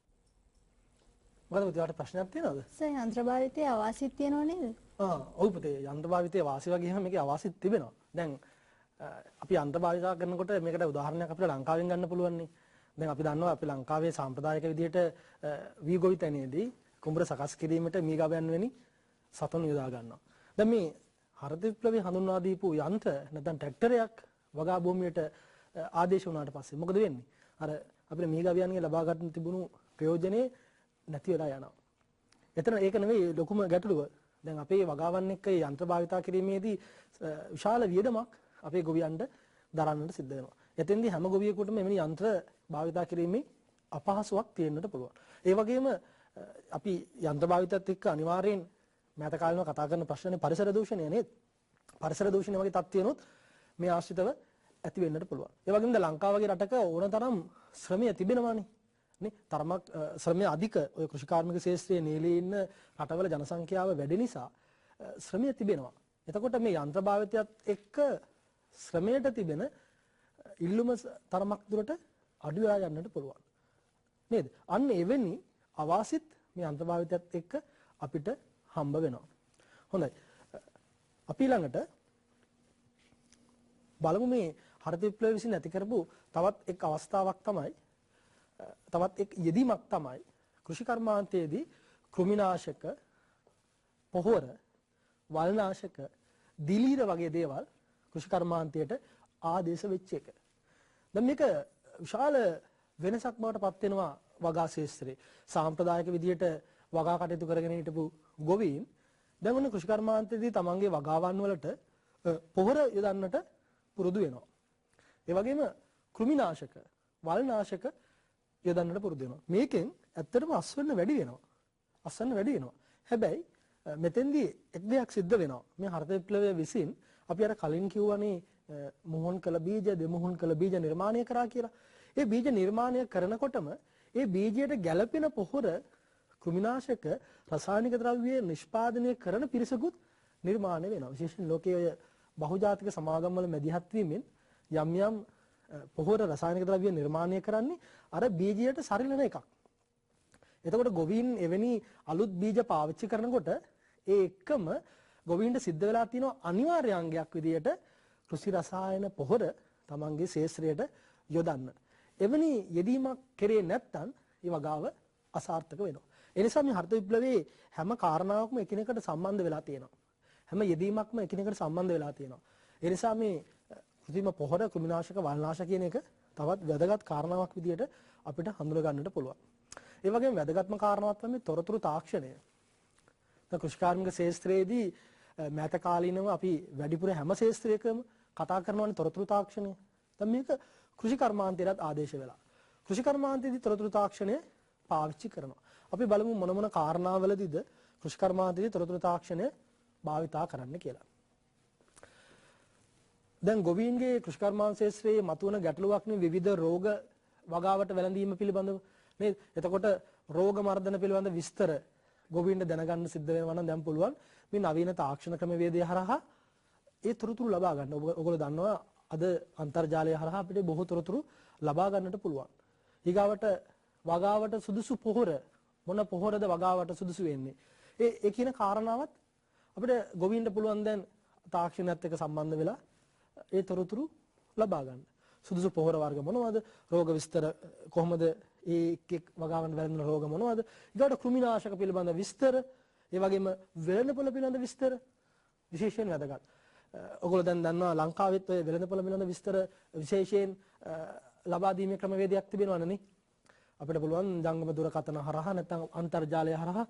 මොකද පුතේට ප්‍රශ්නයක් තියෙනවද? සර් යන්ත්‍ර භාවිතයේ අවාසිත් තියෙනව නේද? ඔව් පුතේ යන්ත්‍ර භාවිතයේ වාසි වගේම මේකේ අවාසිත් තිබෙනවා. දැන් අපි යන්ත්‍ර භාවිතා කරනකොට මේකට උදාහරණයක් අපිට ලංකාවෙන් ගන්න පුළුවන් නේ. දැන් අපි දන්නවා අපි ලංකාවේ සාම්ප්‍රදායික විදිහට වී ගොවිතැනේදී කුඹුර සකස් කිරීමට මී ගවයන් වැනි සතුන් යොදා ගන්නවා. දැන් මේ හරිත විප්ලවයේ හඳුන්වා දීපු යන්ත්‍ර නැත්නම් ට්‍රැක්ටරයක් වගා භූමියට ආදේශ වුණාට පස්සේ මොකද වෙන්නේ? අර අපිට මී ගවයන්ගේ ලබා ගන්න තිබුණු ප්‍රයෝජනේ නැති වෙලා යනවා. එතන ඒක නෙවෙයි ලොකුම ගැටලුව. දැන් අපේ වගාවන් එක්ක මේ යන්ත්‍ර භාවිතා කිරීමේදී විශාල වියදමක් අපේ ගොවියන්ට දරන්නට සිද්ධ වෙනවා. එතෙන්දී හැම ගොවියෙකුටම මෙවැනි යන්ත්‍ර භාවිතා කිරීමේ අපහසුාවක් තියෙන්නට පුළුවන්. ඒ වගේම අපි යන්ත්‍ර භාවිතයත් එක්ක අනිවාර්යෙන් මෑත කාලේම කතා කරන ප්‍රශ්නේ පරිසර දූෂණය නේද? පරිසර දූෂණය වගේ තත්ත්වයනොත් මේ ආශ්‍රිතව ඇති වෙන්නට පුළුවන්. ඒ වගේම ද ලංකාව වගේ රටක ඕනතරම් ශ්‍රමය තිබෙනවානේ. නේ? තරමක් ශ්‍රමය අධික ඔය කෘෂිකාර්මික ශාස්ත්‍රයේ නීලී ඉන්න රටවල ජනසංඛ්‍යාව වැඩි නිසා ශ්‍රමය තිබෙනවා. එතකොට මේ යන්ත්‍ර භාවිතයත් එක්ක ශ්‍රමයට තිබෙන ඉල්ලුම තරමක් දුරට අඩු වෙලා යන්නට පුළුවන්. නේද? අන්න එවැනි අවාසිත් මේ යන්ත්‍ර භාවිතයත් එක්ක අපිට හම්බ වෙනවා. හොඳයි. අපි ළඟට බලමු මේ හරිත විප්ලවය විසින් ඇති කරපු තවත් එක් අවස්ථාවක් තමයි තවත් එක් යෙදීමක් තමයි කෘෂිකර්මාන්තයේදී කෘමිනාශක, පොහොර, වල්නාශක, දිලීර වගේ දේවල් කෘෂිකර්මාන්තයට ආදේශ වෙච්ච එක. දැන් මේක විශාල වෙනසක් බවට පත් වෙනවා වගා ශාස්ත්‍රයේ. සාම්ප්‍රදායික විදියට වගා කටයුතු කරගෙන හිටපු ගොවීන් දැන් ඔන්න කෘෂිකර්මාන්තයේදී තමන්ගේ වගාවන් වලට පොහොර යොදන්නට පුරුදු වෙනවා. ඒ වගේම කෘමිනාශක, වල්නාශක යොදන්නට පුරුදු වෙනවා. මේකෙන් ඇත්තටම අස්වැන්න වැඩි වෙනවා. අස්වැන්න වැඩි වෙනවා. හැබැයි මෙතෙන්දී එක් දෙයක් සිද්ධ වෙනවා. මේ හරිත විප්ලවය විසින් අපි අර කලින් කිව්වනේ මුහුන් කළ බීජ දෙමුහුන් කළ බීජ නිර්මාණය කරා කියලා. ඒ බීජ නිර්මාණය කරනකොටම ඒ බීජයට ගැළපෙන පොහොර කෘමිනාශක රසායනික ද්‍රව්‍ය නිෂ්පාදනය කරන පිරිසකුත් නිර්මාණය වෙනවා. විශේෂයෙන් ලෝකයේ ඔය බහුජාතික සමාගම් වල මැදිහත් වීමෙන් යම් යම් පොහොර රසායනික ද්‍රව්‍ය නිර්මාණය කරන්නේ අර බීජයට සරිලන එකක්. එතකොට ගොවීන් එවැනි අලුත් බීජ පාවිච්චි කරනකොට ඒ එක්කම ගොවීන්ට සිද්ධ වෙලා තියෙන අනිවාර්ය අංගයක් විදියට කෘෂි රසායන පොහොර තමන්ගේ ශේෂ්ත්‍රයට යොදන්න. එවැනි යෙදීමක් කරේ නැත්නම් ඒ වගාව අසාර්ථක වෙනවා. ඒ නිසා මේ හරිත විප්ලවයේ හැම කාරණාවක්ම එකිනෙකට සම්බන්ධ වෙලා තියෙනවා. හැම යෙදීමක්ම එකිනෙකට සම්බන්ධ වෙලා තියෙනවා. ඒ නිසා මේ කෘත්‍රිම පොහොර කෘමිනාශක වල්නාශක කියන එක තවත් වැදගත් කාරණාවක් විදියට අපිට හඳුනා ගන්නට පුළුවන්. ඒ වගේම වැදගත්ම කාරණාවක් තමයි තොරතුරු තාක්ෂණය. දැන් කෘෂිකාර්මික ශාස්ත්‍රයේදී මෑත කාලීනව අපි වැඩිපුර හැම ශාස්ත්‍රයකම කතා කරනවානේ තොරතුරු තාක්ෂණය. දැන් මේක කෘෂි කර්මාන්තයටත් ආදේශ වෙලා. කෘෂි කර්මාන්තයේදී තොරතුරු තාක්ෂණය පාවිච්චි කරනවා. අපි බලමු මොන මොන කාරණාවලදීද කෘෂි කර්මාන්තයේදී තොරතුරු තාක්ෂණය භාවිතා කරන්න කියලා. දැන් ගොවීන්ගේ කෘෂි කර්මාන්ත ශාස්ත්‍රයේ මතුවන ගැටලුවක්නේ විවිධ රෝග වගාවට වැළඳීම පිළිබඳව නේද? එතකොට රෝග මර්ධන පිළිබඳ විස්තර ගොවීන්ට දැනගන්න සිද්ධ වෙනවා නම් දැන් පුළුවන් මේ නවීන තාක්ෂණ ක්‍රමවේදය හරහා ඒ තොරතුරු ලබා ගන්න. ඔයගොල්ලෝ දන්නවා අද අන්තර්ජාලය හරහා අපිට බොහෝ තොරතුරු ලබා ගන්නට පුළුවන්. ඊගාවට වගාවට සුදුසු පොහොර මොන පොහොරද වගාවට සුදුසු වෙන්නේ? ඒ කියන කාරණාවත් අපිට ගොවීන්ට පුළුවන් දැන් තාක්ෂණයත් එක්ක සම්බන්ධ වෙලා ඒ තොරතුරු ලබා ගන්න. සුදුසු පොහොර වර්ග මොනවද? රෝග විස්තර කොහොමද? එක් වගාවන් වැළඳන රෝග මොනවද? ඊට කෘමිනාශක පිළිබඳ විස්තර, ඒ වගේම වෙළඳපොළ පිළිබඳ විස්තර විශේෂයෙන් වැදගත්. ඔයගොල්ලෝ දැන් දන්නවා ලංකාවෙත් ඔය වෙළඳපොළ පිළිබඳ විස්තර විශේෂයෙන් ලබා දීමේ ක්‍රමවේදයක් තිබෙනවනේ නේ. අපිට පුළුවන් ජංගම දුරකථන හරහා නැත්නම් අන්තර්ජාලය හරහා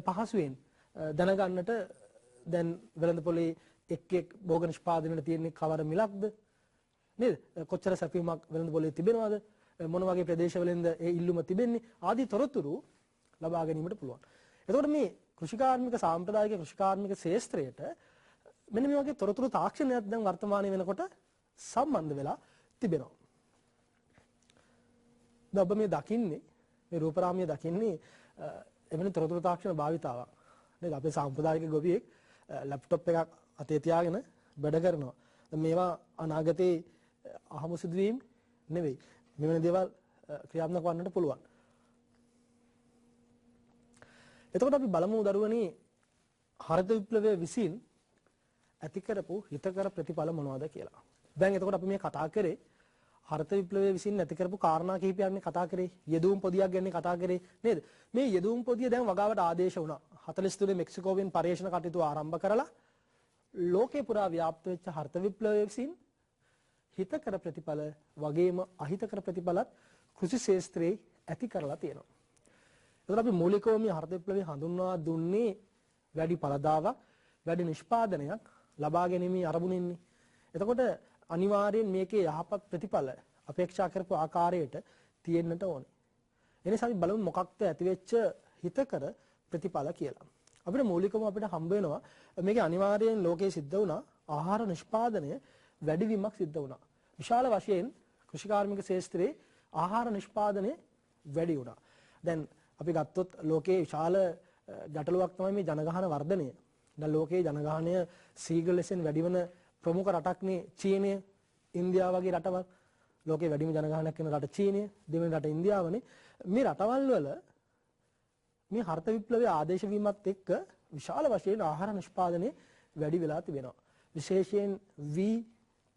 පහසුවෙන් දැනගන්නට දැන් වෙළඳපොළේ එක් භෝග නිෂ්පාදනයේ තියෙන කවර මිලක්ද නේද? කොච්චර සැපීමක් වෙළඳපොළේ තිබෙනවද? මොන වගේ ප්‍රදේශවලින්ද ඒ ඉල්ලුම තිබෙන්නේ? ආදී තොරතුරු ලබා ගැනීමට පුළුවන්. එතකොට මේ කෘෂිකාර්මික සාම්ප්‍රදායික කෘෂිකාර්මික ශාස්ත්‍රයට මෙන්න මේ වගේ තොරතුරු තාක්ෂණයක් දැන් වර්තමානයේ වෙනකොට සම්බන්ධ වෙලා තිබෙනවා. දැන් ඔබ මේ දකින්නේ මේ රූපරාමයේ දකින්නේ එවැනි තොරතුරු තාක්ෂණ භාවිතාවක්. නේද? අපේ සාම්ප්‍රදායික ගොවියෙක් ලැප්ටොප් එකක් අතේ තියාගෙන වැඩ කරනවා. මේවා අනාගතේ අහමු සිදුවීම් නෙවෙයි. මෙවැනි දේවල් ක්‍රියාත්මක වන්නට පුළුවන්. එතකොට අපි බලමු දරුවනි හරිත විප්ලවය විසින් ඇති කරපු හිතකර ප්‍රතිඵල මොනවද කියලා. දැන් එතකොට අපි මේ කතා කරේ හරිත විප්ලවය විසින් ඇති කරපු කාරණා කිහිපයක් නේ කතා කරේ. යෙදූම් පොදියක් ගැන කතා කරේ නේද? මේ යෙදූම් පොදිය දැන් වගාවට ආදේශ වුණා. 43 මෙක්සිකෝවෙන් පර්යේෂණ කටයුතු ආරම්භ කරලා ලෝකේ පුරා ව්‍යාප්ත වෙච්ච හරිත විප්ලවය විසින් හිතකර ප්‍රතිඵල වගේම අහිතකර ප්‍රතිඵලත් කෘෂි ශාස්ත්‍රයේ ඇති කරලා තියෙනවා. එතකොට අපි මූලිකව මේ හරිත විප්ලවය හඳුන්වා දුන්නේ වැඩි පළදාවක්, වැඩි නිෂ්පාදනයක් ලබා ගැනීමේ අරමුණින්නේ. එතකොට අනිවාර්යෙන් මේකේ යහපත් ප්‍රතිඵල අපේක්ෂා කරපු ආකාරයට තියෙන්නට ඕනේ. එනිසා අපි බලමු මොකක්ද ඇතිවෙච්ච හිතකර ප්‍රතිඵල කියලා. අපිට මූලිකවම අපිට හම්බ වෙනවා මේකේ අනිවාර්යෙන් ලෝකයේ සිද්ධ වුණා ආහාර නිෂ්පාදනය වැඩිවීමක් සිද්ධ වුණා. විශාල වශයෙන් කෘෂිකාර්මික ශාස්ත්‍රයේ ආහාර නිෂ්පාදනය වැඩි වුණා. දැන් අපි ගත්තොත් ලෝකයේ විශාල ගැටලුවක් තමයි මේ ජනගහන වර්ධනය. දැන් ලෝකයේ ජනගහනය සීඝ්‍ර ලෙසින් වැඩිවන ප්‍රමුඛ රටක්නේ චීනය, ඉන්දියාව වගේ රටවල්. ලෝකයේ වැඩිම ජනගහනයක් වෙන රට චීනය, දෙවෙනි රට ඉන්දියාවනේ. මේ රටවල් වල මේ හරිත විප්ලවයේ ආදේශ වීමත් එක්ක විශාල වශයෙන් ආහාර නිෂ්පාදනය වැඩි වෙලා තිබෙනවා. විශේෂයෙන් වී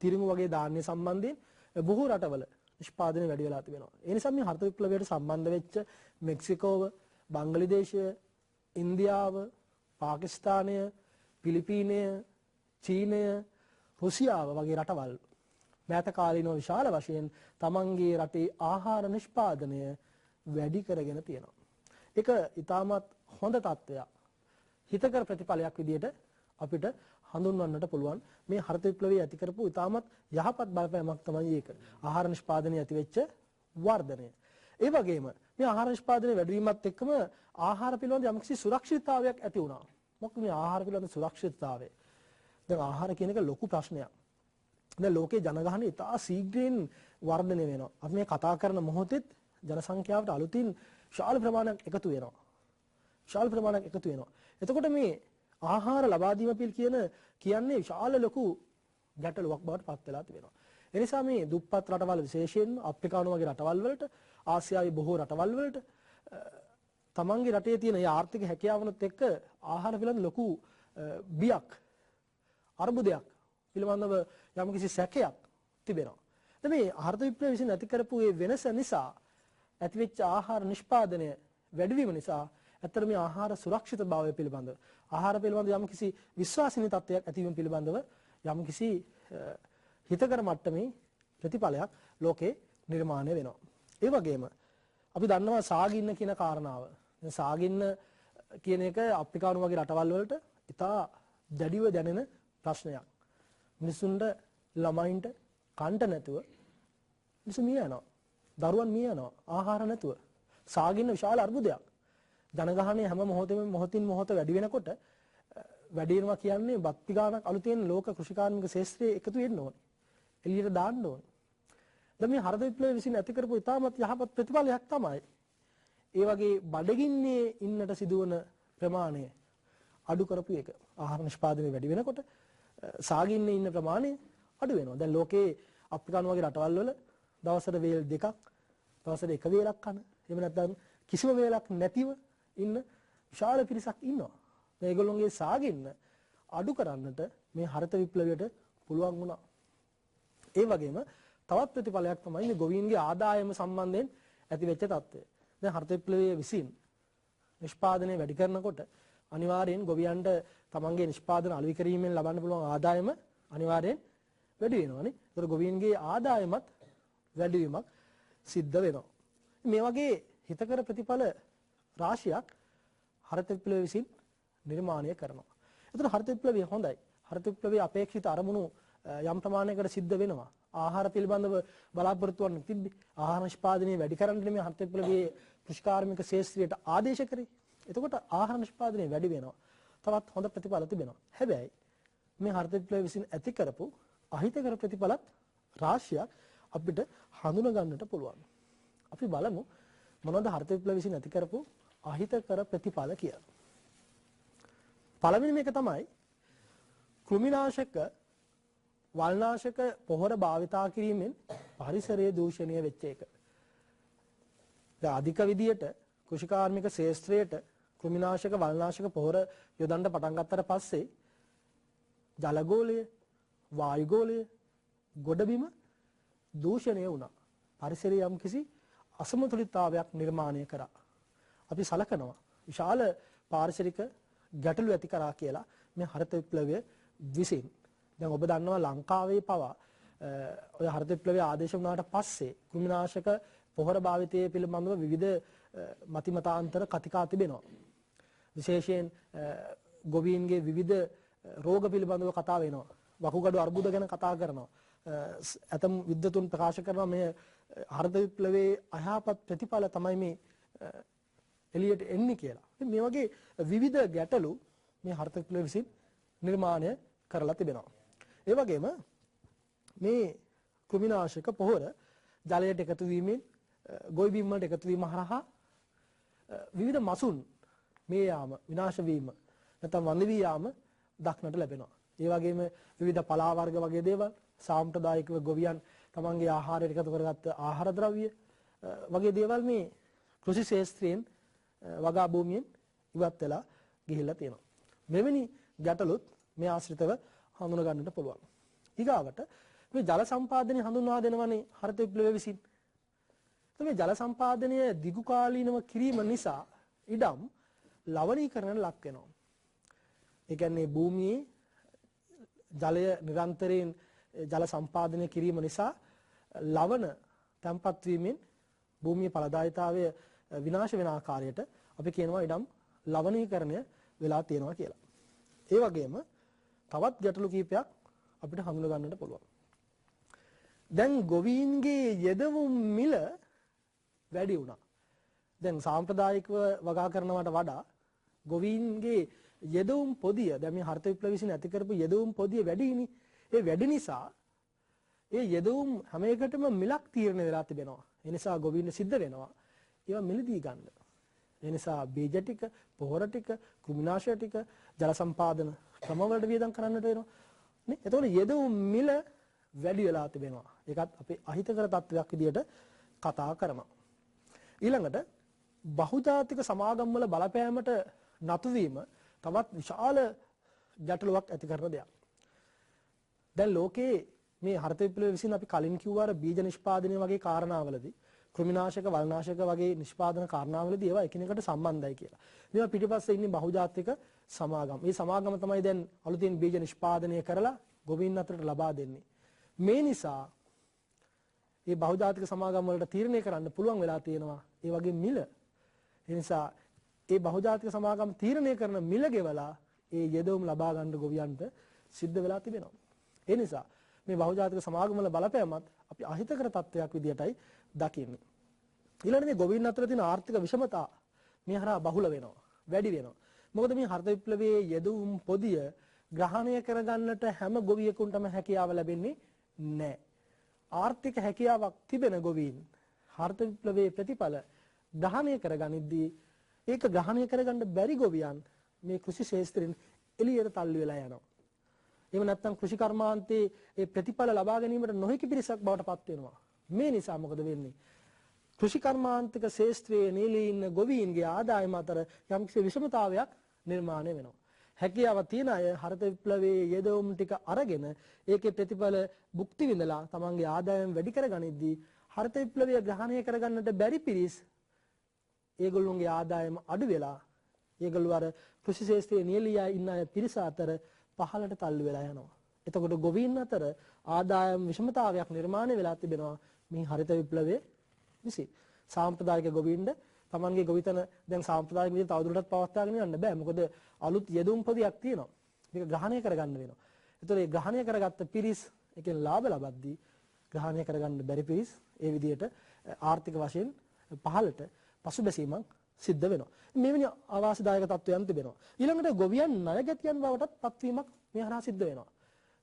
තිරිඟු වගේ ධාන්‍ය සම්බන්ධයෙන් බොහෝ රටවල නිෂ්පාදනය වැඩි වෙලා තිබෙනවා. ඒ නිසා මේ හරිත විප්ලවයට සම්බන්ධ වෙච්ච මෙක්සිකෝව, බංග්ලාදේශය, ඉන්දියාව, පාකිස්තානය, පිලිපීනය, චීනය, රුසියාව වගේ රටවල් මෑත කාලීනව විශාල වශයෙන් තමන්ගේ රටේ ආහාර නිෂ්පාදනය වැඩි කරගෙන තියෙනවා. ඒක ඉතාමත් හොඳ තත්ත්වයක්. හිතකර ප්‍රතිඵලයක් විදියට අපිට හඳුන්වන්නට පුළුවන්. මේ හරිත විප්ලවය ඇති කරපු ඉතාමත් යහපත් බලපෑමක් තමයි ඒක. ආහාර නිෂ්පාදනය ඇති වෙච්ච වර්ධනය. ඒ වගේම මේ ආහාර නිෂ්පාදනය වැඩි වීමත් එක්කම ආහාර පිළිබඳ යම්කිසි සුරක්ෂිතතාවයක් ඇති වුණා. මොකද මේ ආහාර පිළිබඳ සුරක්ෂිතතාවය. දැන් ආහාර කියන එක ලොකු ප්‍රශ්නයක්. දැන් ලෝකේ ජනගහනය ඉතා ශීඝ්‍රයෙන් වර්ධනය වෙනවා. අපි මේ කතා කරන මොහොතෙත් ජන සංඛ්‍යාවට අලුතින් විශාල ප්‍රමාණයක් එකතු වෙනවා. විශාල ප්‍රමාණයක් එකතු වෙනවා. එතකොට මේ ආහාර ලබා දීම කියන්නේ විශාල ලොකු ගැටලුවක් බවට පත් වෙලා තිබෙනවා. ඒ නිසා මේ දුප්පත් රටවල් විශේෂයෙන්ම අප්‍රිකානු වගේ රටවල් වලට ආසියාවේ බොහෝ රටවල් වලට තමන්ගේ රටේ තියෙන ඒ ආර්ථික හැකියාවනොත් එක්ක ආහාර පිළිබඳ ලොකු බියක් අර්බුදයක් පිළිබඳව යම්කිසි සැකයක් තිබෙනවා. දැන් මේ ආර්ථික විප්ලවය විසින් ඇති කරපු මේ වෙනස නිසා ඇතිවෙච්ච ආහාර නිෂ්පාදනය වැඩිවීම නිසා ඇත්තට මේ ආහාර සුරක්ෂිතභාවය පිළිබඳව ආහාර පිළිබඳ යම්කිසි විශ්වාසනීය තත්ත්වයක් ඇතිවීම පිළිබඳව යම්කිසි හිතකර මට්ටමේ ප්‍රතිඵලයක් ලෝකේ නිර්මාණය වෙනවා. ඒ වගේම අපි දන්නවා සාගින්න කියන කාරණාව. දැන් සාගින්න කියන එක අප්‍රිකානු වගේ රටවල් වලට ඉතා දැඩිව දැනෙන ප්‍රශ්නයක්. මිනිසුන්ට ළමයින්ට කන්ට නැතුව මිනිස්සු මිය යනවා. දරුවන් මිය යනවා ආහාර නැතුව. සාගින්න විශාල අර්බුදයක්. ජනගහනය හැම මොහොතින් මොහොත වැඩි වෙනකොට වැඩි වෙනවා කියන්නේ බක්ති ගානක් අලුතෙන් ලෝක කෘෂිකාර්මික ශාස්ත්‍රයේ එකතු වෙන්න ඕනේ. එළියට දාන්න ඕනේ. දැන් මේ හරිත විප්ලවය විසින් ඇති කරපු ඉතාමත් යහපත් ප්‍රතිඵලයක් තමයි ඒ වගේ බඩගින්නේ ඉන්නට සිදුවන ප්‍රමාණය අඩු කරපු එක. ආහාර නිෂ්පාදනය වැඩි වෙනකොට සාගින්නේ ඉන්න ප්‍රමාණය අඩු වෙනවා. දැන් ලෝකේ අප්‍රිකානු වගේ රටවල් වල දවසට වේල් දෙකක් දවසට එක වේලක් කන එහෙම නැත්නම් කිසිම වේලක් නැතිව ඉන්න විශාල පිරිසක් ඉන්නවා. මේගොල්ලෝගේ සාගින්න අඩු කරන්නට මේ හරිත විප්ලවයට පුළුවන් වුණා. ඒ වගේම තවත් ප්‍රතිඵලයක් තමයි මේ ගොවීන්ගේ ආදායම සම්බන්ධයෙන් ඇති වෙච්ච තත්ත්වය. දැන් හරිත විප්ලවයේ විසින් නිෂ්පාදනය වැඩි කරනකොට අනිවාර්යෙන් ගොවියන්ට තමන්ගේ නිෂ්පාදන අලෙවි කිරීමෙන් ලබන්න පුළුවන් ආදායම අනිවාර්යෙන් වැඩි වෙනවානේ. ඒතර ගොවීන්ගේ ආදායමත් වැඩි වීමක් සිද්ධ වෙනවා. මේ වගේ හිතකර ප්‍රතිඵල රාශියක් හරිත විප්ලවය විසින් නිර්මාණය කරනවා. ඒතර හරිත විප්ලවය හොඳයි. හරිත විප්ලවයේ අපේක්ෂිත අරමුණු යම් ප්‍රමාණයකට සිද්ධ වෙනවා. ආහාර පිළිබඳව බලාපොරොත්තු වන්න තිබ්බේ. ආහාර නිෂ්පාදනය වැඩි කරන්න මේ හරිත විප්ලවයේ කෘෂිකාර්මික ශාස්ත්‍රයට ආදේශ කරේ. එතකොට ආහාර නිෂ්පාදනය වැඩි වෙනවා. තවත් හොඳ ප්‍රතිඵල තිබෙනවා. හැබැයි මේ හරිත විප්ලවය විසින් ඇති කරපු අහිතකර ප්‍රතිඵලත් රාශියක් අපිට හඳුනා ගන්නට පුළුවන්. අපි බලමු මොනවද හරිත විප්ලවය විසින් ඇති කරපු අහිතකර ප්‍රතිඵල කියලා. පළවෙනිම එක තමයි කෘමිනාශක වල්නාශක පොහොර භාවිතා කිරීමෙන් පරිසරයේ දූෂණය වෙච්ච එක. දැන් අධික විදියට කෘෂිකාර්මික ශාස්ත්‍රයට කෘමිනාශක වල්නාශක පොහොර යොදන්න පටන් ගත්තට පස්සේ ජලගෝලය, වායුගෝලය, ගොඩබිම දූෂණය වුණා. පරිසරයේ යම්කිසි අසමතුලිතතාවයක් නිර්මාණය කරා. අපි සලකනවා විශාල පාරිසරික ගැටලු ඇති කරා කියලා මේ හරිත විප්ලවය විසින්. දැන් ඔබ දන්නවා ලංකාවේ පවා ඔය හරිත විප්ලවය ආදේශ වුණාට පස්සේ කෘමිනාශක පොහොර භාවිතයේ පිළිබඳව විවිධ මතිමතාන්තර කතිකා තිබෙනවා. විශේෂයෙන් ගොවීන්ගේ විවිධ රෝග පිළිබඳව කතා වෙනවා. වකුගඩු අර්බුද ගැන කතා කරනවා. ඇතම් විද්වතුන් ප්‍රකාශ කරනවා මේ හරිත විප්ලවයේ අයහපත් ප්‍රතිඵල තමයි මේ එළියට එන්නේ කියලා. මේ වගේ විවිධ ගැටලු මේ හරිත විප්ලවය විසින් නිර්මාණය කරලා තිබෙනවා. ඒ වගේම මේ කෘමිනාශක පොහොර ජලයට එකතු වීමෙන් ගොවි බිම් වලට එකතු වීම හරහා විවිධ මසුන් මේ යාම විනාශ වීම නැත්නම් වඳ වී යාම දක්නට ලැබෙනවා. ඒ වගේම විවිධ පලා වර්ග වගේ දේවල් සාම්ප්‍රදායිකව ගොවියන් තමන්ගේ ආහාරයට එකතු කරගත්ත ආහාර ද්‍රව්‍ය වගේ දේවල් මේ කෘෂි ශාස්ත්‍රයෙන් වගා භූමියෙන් ඉවත් වෙලා ගිහිල්ලා තියෙනවා. මෙවැනි ගැටලුත් මේ ආශ්‍රිතව හඳුනා ගන්නට පුළුවන්. ඊගාවට මේ ජල සම්පාදනය හඳුන්වා දෙනවනේ හරිත විප්ලවය විසින්. මේ ජල සම්පාදනය දිගු කාලීනව කිරීම නිසා ඉඩම් ලවණීකරණයට ලක් වෙනවා. ඒ කියන්නේ භූමියේ ජලය නිරන්තරයෙන් ජල සම්පාදනය කිරීම නිසා ලවණ තැන්පත් වීමෙන් භූමියේ ඵලදායීතාවය විනාශ වෙන ආකාරයට අපි කියනවා ඉඩම් ලවණීකරණය වෙලා තියෙනවා කියලා. ඒ වගේම තවත් ගැටලු කීපයක් අපිට හඳුනා ගන්නට පුළුවන්. දැන් ගොවීන්ගේ යෙදවුම් මිල වැඩි වුණා. දැන් සාම්ප්‍රදායිකව වගා කරනවට වඩා ගොවීන්ගේ යෙදවුම් පොදිය දැන් මේ හරිත විප්ලවය විසින් ඇති කරපු යෙදවුම් පොදිය වැඩිනේ. ඒ වැඩි නිසා ඒ යෙදවුම් හැම එකටම මිලක් තීරණය වෙලා තිබෙනවා. ඒ නිසා ගොවීන් සිද්ධ වෙනවා ඒවා මිලදී ගන්න. ඒ නිසා බීජ ටික, පොහොර ටික, කෘමිනාශක ටික, ජල සම්පාදන ක්‍රමවලට වියදම් කරන්නට වෙනවා. නේ? එතකොට යෙදවුම් මිල වැඩි වෙලා තිබෙනවා. ඒකත් අපේ අහිතකර තත්වයක් විදියට කතා කරනවා. ඊළඟට බහුජාතික සමාගම් වල බලපෑමට නතු වීම තවත් විශාල ගැටලුවක් ඇති කරන දෙයක්. දැන් ලෝකේ මේ හරිත විප්ලවය විසින් අපි කලින් කිව්වා අර බීජ නිෂ්පාදනය වගේ කාරණාවලදී කෘමිනාශක වල්නාශක වගේ නිෂ්පාදන කාරණාවලදී ඒවා එකිනෙකට සම්බන්ධයි කියලා. මේවා පිටිපස්සේ ඉන්නේ බහුජාතික සමාගම්. මේ සමාගම තමයි දැන් අලුතින් බීජ නිෂ්පාදනය කරලා ගොවීන් අතරට ලබා දෙන්නේ. මේ නිසා මේ බහුජාතික සමාගම් වලට තීරණය කරන්න පුළුවන් වෙලා තියෙනවා ඒ වගේ මිල. ඒ නිසා මේ බහුජාතික සමාගම් තීරණය කරන මිල ගෙවලා ඒ යෙදවුම් ලබා ගන්න ගොවියන්ට සිද්ධ වෙලා තිබෙනවා. ඒ නිසා මේ බහුජාතික සමාගම් වල බලපෑමත් අපි අහිතකර තත්වයක් විදියටයි දකින්නේ. ඊළඟට මේ ගොවීන් අතර තියෙන ආර්ථික විෂමතා මේ හරහා බහුල වෙනවා, වැඩි වෙනවා. මොකද මේ හරිත විප්ලවයේ යෙදවුම් පොදිය ග්‍රහණය කරගන්නට හැම ගොවියෙකුටම හැකියාව ලැබෙන්නේ නැහැ. ආර්ථික හැකියාවක් තිබෙන ගොවීන් හරිත විප්ලවයේ ප්‍රතිඵල ග්‍රහණය කරගනිද්දී ඒක ග්‍රහණය කරගන්න බැරි ගොවියන් මේ කෘෂි ශාස්ත්‍රයෙන් එළියට තල්ලු වෙලා යනවා. එහෙම නැත්නම් කෘෂි කර්මාන්තයේ ඒ ප්‍රතිඵල ලබා ගැනීමට නොහැකි පිරිසක් බවට පත් වෙනවා. මේ නිසා මොකද වෙන්නේ? කෘෂි කර්මාන්තික ශාස්ත්‍රයේ නිලී ඉන්න ගොවීන්ගේ ආදායම අතර යම්කිසි විෂමතාවයක් නිර්මාණය වෙනවා. හැකියාව තියෙන අය හරිත විප්ලවයේ යෙදවුම් ටික අරගෙන ඒකේ ප්‍රතිඵල භුක්ති විඳලා තමන්ගේ ආදායම වැඩි කරගනිද්දී හරිත විප්ලවය ග්‍රහණය කරගන්නට බැරි පිරිස් ඒගොල්ලොන්ගේ ආදායම අඩු වෙලා ඒගොල්ලෝ අර කෘෂි ශාස්ත්‍රයේ නිලී ඉන්න අය පිරිස අතර පහළට තල්ලු වෙලා යනවා. එතකොට ගොවීන් අතර ආදායම් විෂමතාවයක් නිර්මාණය වෙලා තිබෙනවා මේ හරිත විප්ලවයේ විසින්. සාම්ප්‍රදායික ගොවීන්ද තමන්ගේ ගොවිතැන දැන් සාම්ප්‍රදායික විදිහට තවදුරටත් පවත්වාගෙන යන්න බෑ. මොකද අලුත් යෙදුම් පොදියක් තියෙනවා. මේක ග්‍රහණය කරගන්න වෙනවා. ඒතකොට මේ ග්‍රහණය කරගත්ත පිරිස් එකෙන් ලාභ ලබද්දී ග්‍රහණය කරගන්න බැරි පිරිස් ඒ විදිහට ආර්ථික වශයෙන් පහළට පසුබැසීමක් සිද්ධ වෙනවා. මේ වෙනි අවාසිදායක තත්ත්වයන් තිබෙනවා. ඊළඟට ගොවියන් ණයගැතියන් බවටත් පත්වීමක් මේ හරහා සිද්ධ වෙනවා.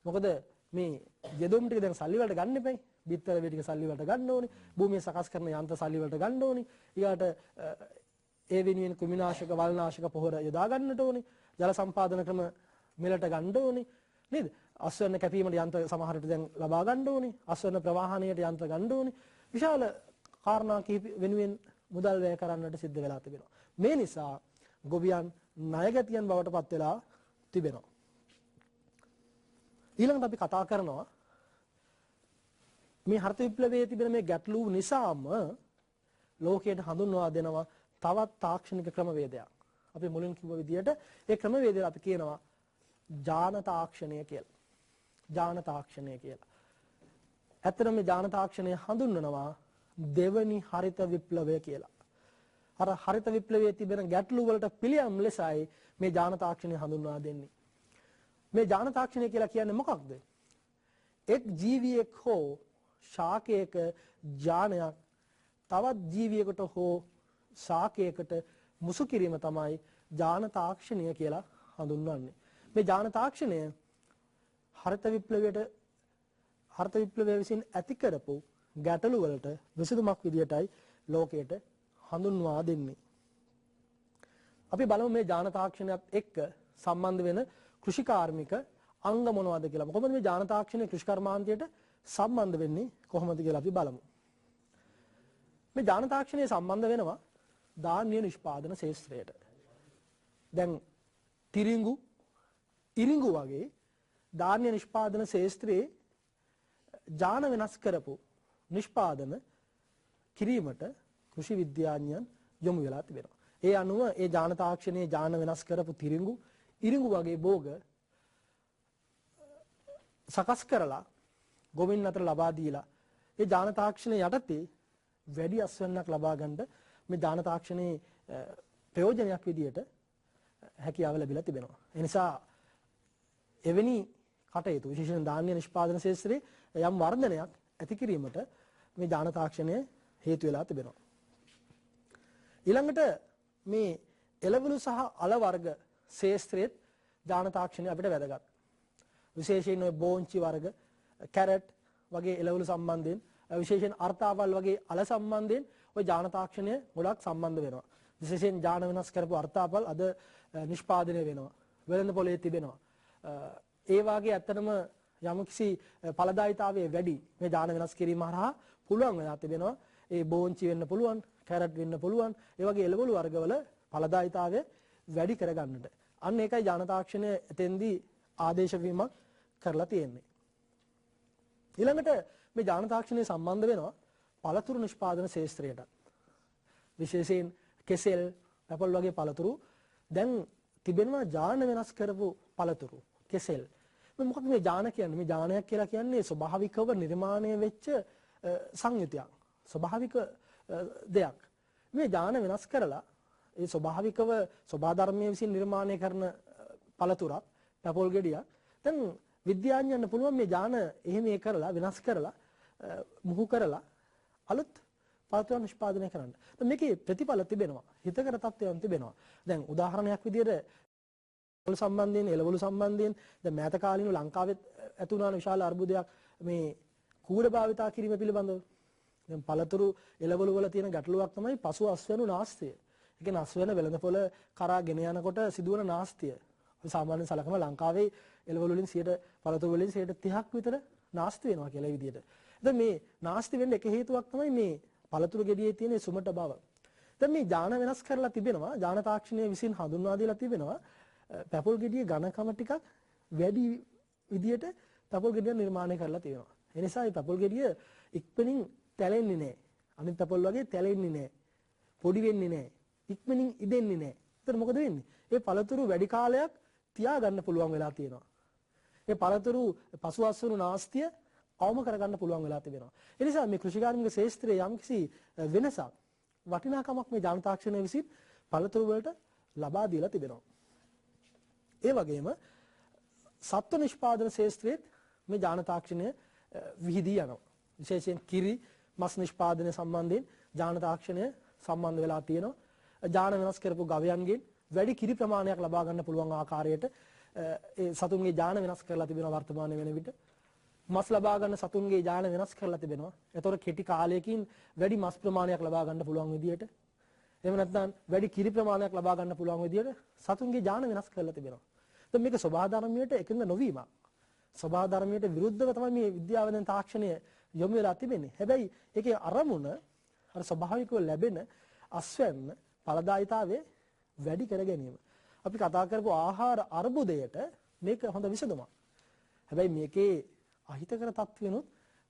මොකද මේ යෙදුම් ටික දැන් සල්ලි වලට ගන්න එපයි. බිත්තර වේ ටික සල්ලි වලට ගන්න ඕනේ. භූමිය සකස් කරන යන්ත්‍ර සල්ලි වලට ගන්න ඕනේ. ඊට ඒ වෙනුවෙන් කෘමිනාශක වල්නාශක පොහොර යොදා ගන්නට ඕනේ. ජල සම්පාදන ක්‍රම මෙලට ගන්න ඕනේ. නේද? අස්වැන්න කැපීමට යන්ත්‍ර සමහරට දැන් ලබා ගන්න ඕනේ. අස්වැන්න ප්‍රවාහණයට යන්ත්‍ර ගන්න ඕනේ. විශාල කාරණා කිහිප වෙනුවෙන් මුදල් වැය කරන්නට සිද්ධ වෙලා තිබෙනවා. මේ නිසා ගොවියන් ණයගැතියන් බවට පත් වෙලා තිබෙනවා. ඊළඟට අපි කතා කරනවා මේ හරිත විප්ලවයේ තිබෙන මේ ගැටලු නිසාම ලෝකයට හඳුන්වා දෙනවා තවත් තාක්ෂණික ක්‍රමවේදයක්. අපි මුලින් කිව්ව විදිහට ඒ ක්‍රමවේදය අපි කියනවා ජාන තාක්ෂණය කියලා. ජාන තාක්ෂණය කියලා. ඇත්තටම මේ ජාන තාක්ෂණය හඳුන්වනවා දෙවනි හරිත විප්ලවය කියලා. අර හරිත විප්ලවයේ තිබෙන ගැටලු වලට පිළියම් ලෙසයි මේ ජාන තාක්ෂණය හඳුන්වා දෙන්නේ. මේ ජාන තාක්ෂණය කියලා කියන්නේ මොකක්ද? එක් ජීවියෙක් හෝ ශාකයක ජානයක් තවත් ජීවියෙකුට හෝ ශාකයකට මුසු කිරීම තමයි ජාන තාක්ෂණය කියලා හඳුන්වන්නේ. මේ ජාන තාක්ෂණය හරිත විප්ලවය විසින් ඇති කරපු ගැටලු වලට විසඳුමක් විදියටයි ලෝකයට හඳුන්වා දෙන්නේ. අපි බලමු මේ ජාන තාක්ෂණයත් එක්ක සම්බන්ධ වෙන කෘෂිකාර්මික අංග මොනවද කියලා. කොහොමද මේ ජාන තාක්ෂණය කෘෂි කර්මාන්තයට සම්බන්ධ වෙන්නේ කොහොමද කියලා අපි බලමු. මේ ජාන තාක්ෂණය සම්බන්ධ වෙනවා ධාන්‍ය නිෂ්පාදන ශාස්ත්‍රයට. දැන් ඉරිඟු වගේ ධාන්‍ය නිෂ්පාදන ශාස්ත්‍රයේ ජාන වෙනස් කරපු නිෂ්පාදන කිරීමට කෘෂි විද්‍යාඥයන් යොමු වෙලා තිබෙනවා. ඒ අනුව ඒ ජාන තාක්ෂණයේ ජාන වෙනස් කරපු ඉරිඟු වගේ භෝග සකස් කරලා ගොවින් අතර ලබා දීලා ඒ ජාන තාක්ෂණය යටතේ වැඩි අස්වැන්නක් ලබා ගන්න මේ ජාන තාක්ෂණයේ ප්‍රයෝජනයක් විදියට හැකියාව ලැබිලා තිබෙනවා. ඒ නිසා එවැනි කටයුතු විශේෂයෙන් ධාන්‍ය නිෂ්පාදන ශාස්ත්‍රයේ යම් වර්ධනයක් ඇති කිරීමට මේ ජාන තාක්ෂණය හේතු වෙලා තිබෙනවා. ඊළඟට මේ එළවලු සහ අල වර්ග ශාස්ත්‍රයේ ජාන තාක්ෂණය අපිට වැදගත්. විශේෂයෙන් ඔය බෝංචි වර්ග, කැරට්, වගේ එළවලු සම්බන්ධයෙන් විශේෂයෙන් අර්ථාපල් වගේ අල සම්බන්ධයෙන් ওই ඥාන තාක්ෂණය ගොඩක් සම්බන්ධ වෙනවා. විශේෂයෙන් ඥාන වෙනස් කරපු අර්ථාපල් අද නිෂ්පාදනය වෙනවා. වෙළඳ පොලේ තිබෙනවා. ඒ වාගේ ඇත්තටම යම්කිසි ඵලදායීතාවයේ වැඩි මේ ඥාන වෙනස් කිරීම හරහා පුළුවන් වෙලා තිබෙනවා. ඒ බෝංචි වෙන්න පුළුවන්, කැරට් වෙන්න පුළුවන්. ඒ වගේ එළවලු වර්ගවල ඵලදායීතාවය වැඩි කරගන්නට. අන්න ඒකයි ඥාන තාක්ෂණය එතෙන්දී ආදේශ වීමක් කරලා තියෙන්නේ. ඊළඟට මේ ඥාන තාක්ෂණය සම්බන්ධ වෙනවා පළතුරු නිෂ්පාදන ශාස්ත්‍රයට. විශේෂයෙන් කෙසෙල්, ඇපල් වගේ පළතුරු දැන් තිබෙනවා ඥාන වෙනස් කරපු පළතුරු, කෙසෙල්. මොකක්ද මේ ඥාන කියන්නේ? මේ ඥානයක් කියලා කියන්නේ ස්වභාවිකව නිර්මාණය වෙච්ච සංයුතියක්. ස්වභාවික දෙයක්. මේ ඥාන වෙනස් කරලා ඒ ස්වභාවිකව ස්වභාධර්මයේ විසින් නිර්මාණය කරන පළතුරක්, පැපොල් ගෙඩියක්. දැන් විද්‍යාඥයන්ට පුළුවන් මේ ඥාන එහෙම කරලා වෙනස් කරලා මුහු කරලා අලුත් පළතුරු නිෂ්පාදනය කරන්න. දැන් මේකේ ප්‍රතිඵල තිබෙනවා. හිතකර තත්ත්වයන් තිබෙනවා. දැන් උදාහරණයක් විදිහට එළවලු සම්බන්ධයෙන්, එළවලු සම්බන්ධයෙන් දැන් මෑත කාලීනව ලංකාවේ ඇති වුණා විශාල අර්බුදයක් මේ කූඩ භාවිතා කිරීම පිළිබඳව. දැන් පළතුරු එළවලු වල තියෙන ගැටලුවක් තමයි පසු අස්වැනු නාස්තිය. ඒ කියන්නේ අස්වැන වෙළඳපොළ කරා ගෙන යනකොට සිදුවන නාස්තිය. අපි සාමාන්‍යයෙන් සලකන ලංකාවේ එළවලු වලින් 100 පළතුරු වලින් 30ක් විතර නාස්ති වෙනවා කියලා ඒ විදිහට. දැන් මේ නාස්ති වෙන්න එක හේතුවක් තමයි මේ පළතුරු ගෙඩියේ තියෙන සුමට බව. දැන් මේ ඥාන වෙනස් කරලා තිබෙනවා, ඥාන තාක්ෂණය විසින් හඳුන්වා දීලා තිබෙනවා පැපොල් ගෙඩියේ ඝනකම ටිකක් වැඩි විදිහට පැපොල් ගෙඩිය නිර්මාණය කරලා තියෙනවා. ඒ නිසා මේ පැපොල් ගෙඩිය ඉක්මනින් තැලෙන්නේ නැහැ. අනිත් පැපොල් වගේ තැලෙන්නේ නැහැ. පොඩි වෙන්නේ නැහැ. ඉක්මනින් ඉදෙන්නේ නැහැ. ඒතර මොකද වෙන්නේ? මේ පළතුරු වැඩි කාලයක් තියාගන්න පුළුවන් වෙලා තියෙනවා. මේ පළතුරු පසුඅස්වනු නාස්තිය අවම කරගන්න පුළුවන් වෙලා තිබෙනවා. ඒ නිසා මේ කෘෂිකාර්මික ශාස්ත්‍රයේ යම්කිසි වෙනසක් වටිනාකමක් මේ ඥාන තාක්ෂණය විසින් පළතුරු වලට ලබා දීලා තිබෙනවා. ඒ වගේම සත්ව නිෂ්පාදන ශාස්ත්‍රයේ මේ ඥාන තාක්ෂණය විහිදී යනවා. විශේෂයෙන් කිරි, මස් නිෂ්පාදනය සම්බන්ධයෙන් ඥාන තාක්ෂණය සම්බන්ධ වෙලා තියෙනවා. ඥාන වෙනස් කරපු ගවයන්ගෙන් වැඩි කිරි ප්‍රමාණයක් ලබා ගන්න පුළුවන් ආකාරයට ඒ සතුන්ගේ ඥාන වෙනස් කරලා තිබෙනවා වර්තමානයේ වෙන විට. මස් ලබා ගන්න සතුන්ගේ ඥාන වෙනස් කරලා තිබෙනවා. ඒතොර කෙටි කාලයකින් වැඩි මස් ප්‍රමාණයක් ලබා ගන්න පුළුවන් විදියට. එහෙම නැත්නම් වැඩි කිරි ප්‍රමාණයක් ලබා ගන්න පුළුවන් විදියට සතුන්ගේ ඥාන වෙනස් කරලා තිබෙනවා. දැන් මේක ස්වභාධර්මයට එකඟ නොවීමක්. ස්වභාධර්මයට විරුද්ධව තමයි මේ විද්‍යාව දැන් තාක්ෂණය යොමු වෙලා තිබෙන්නේ. හැබැයි ඒකේ අරමුණ අර ස්වභාවිකව ලැබෙන අස්වැන්න ඵලදායීතාවයේ වැඩි කර ගැනීම. අපි කතා කරපු ආහාර අර්බුදයට මේක හොඳ විසඳුමක්. හැබැයි මේකේ අහිතකර තත්ත්වෙනුත්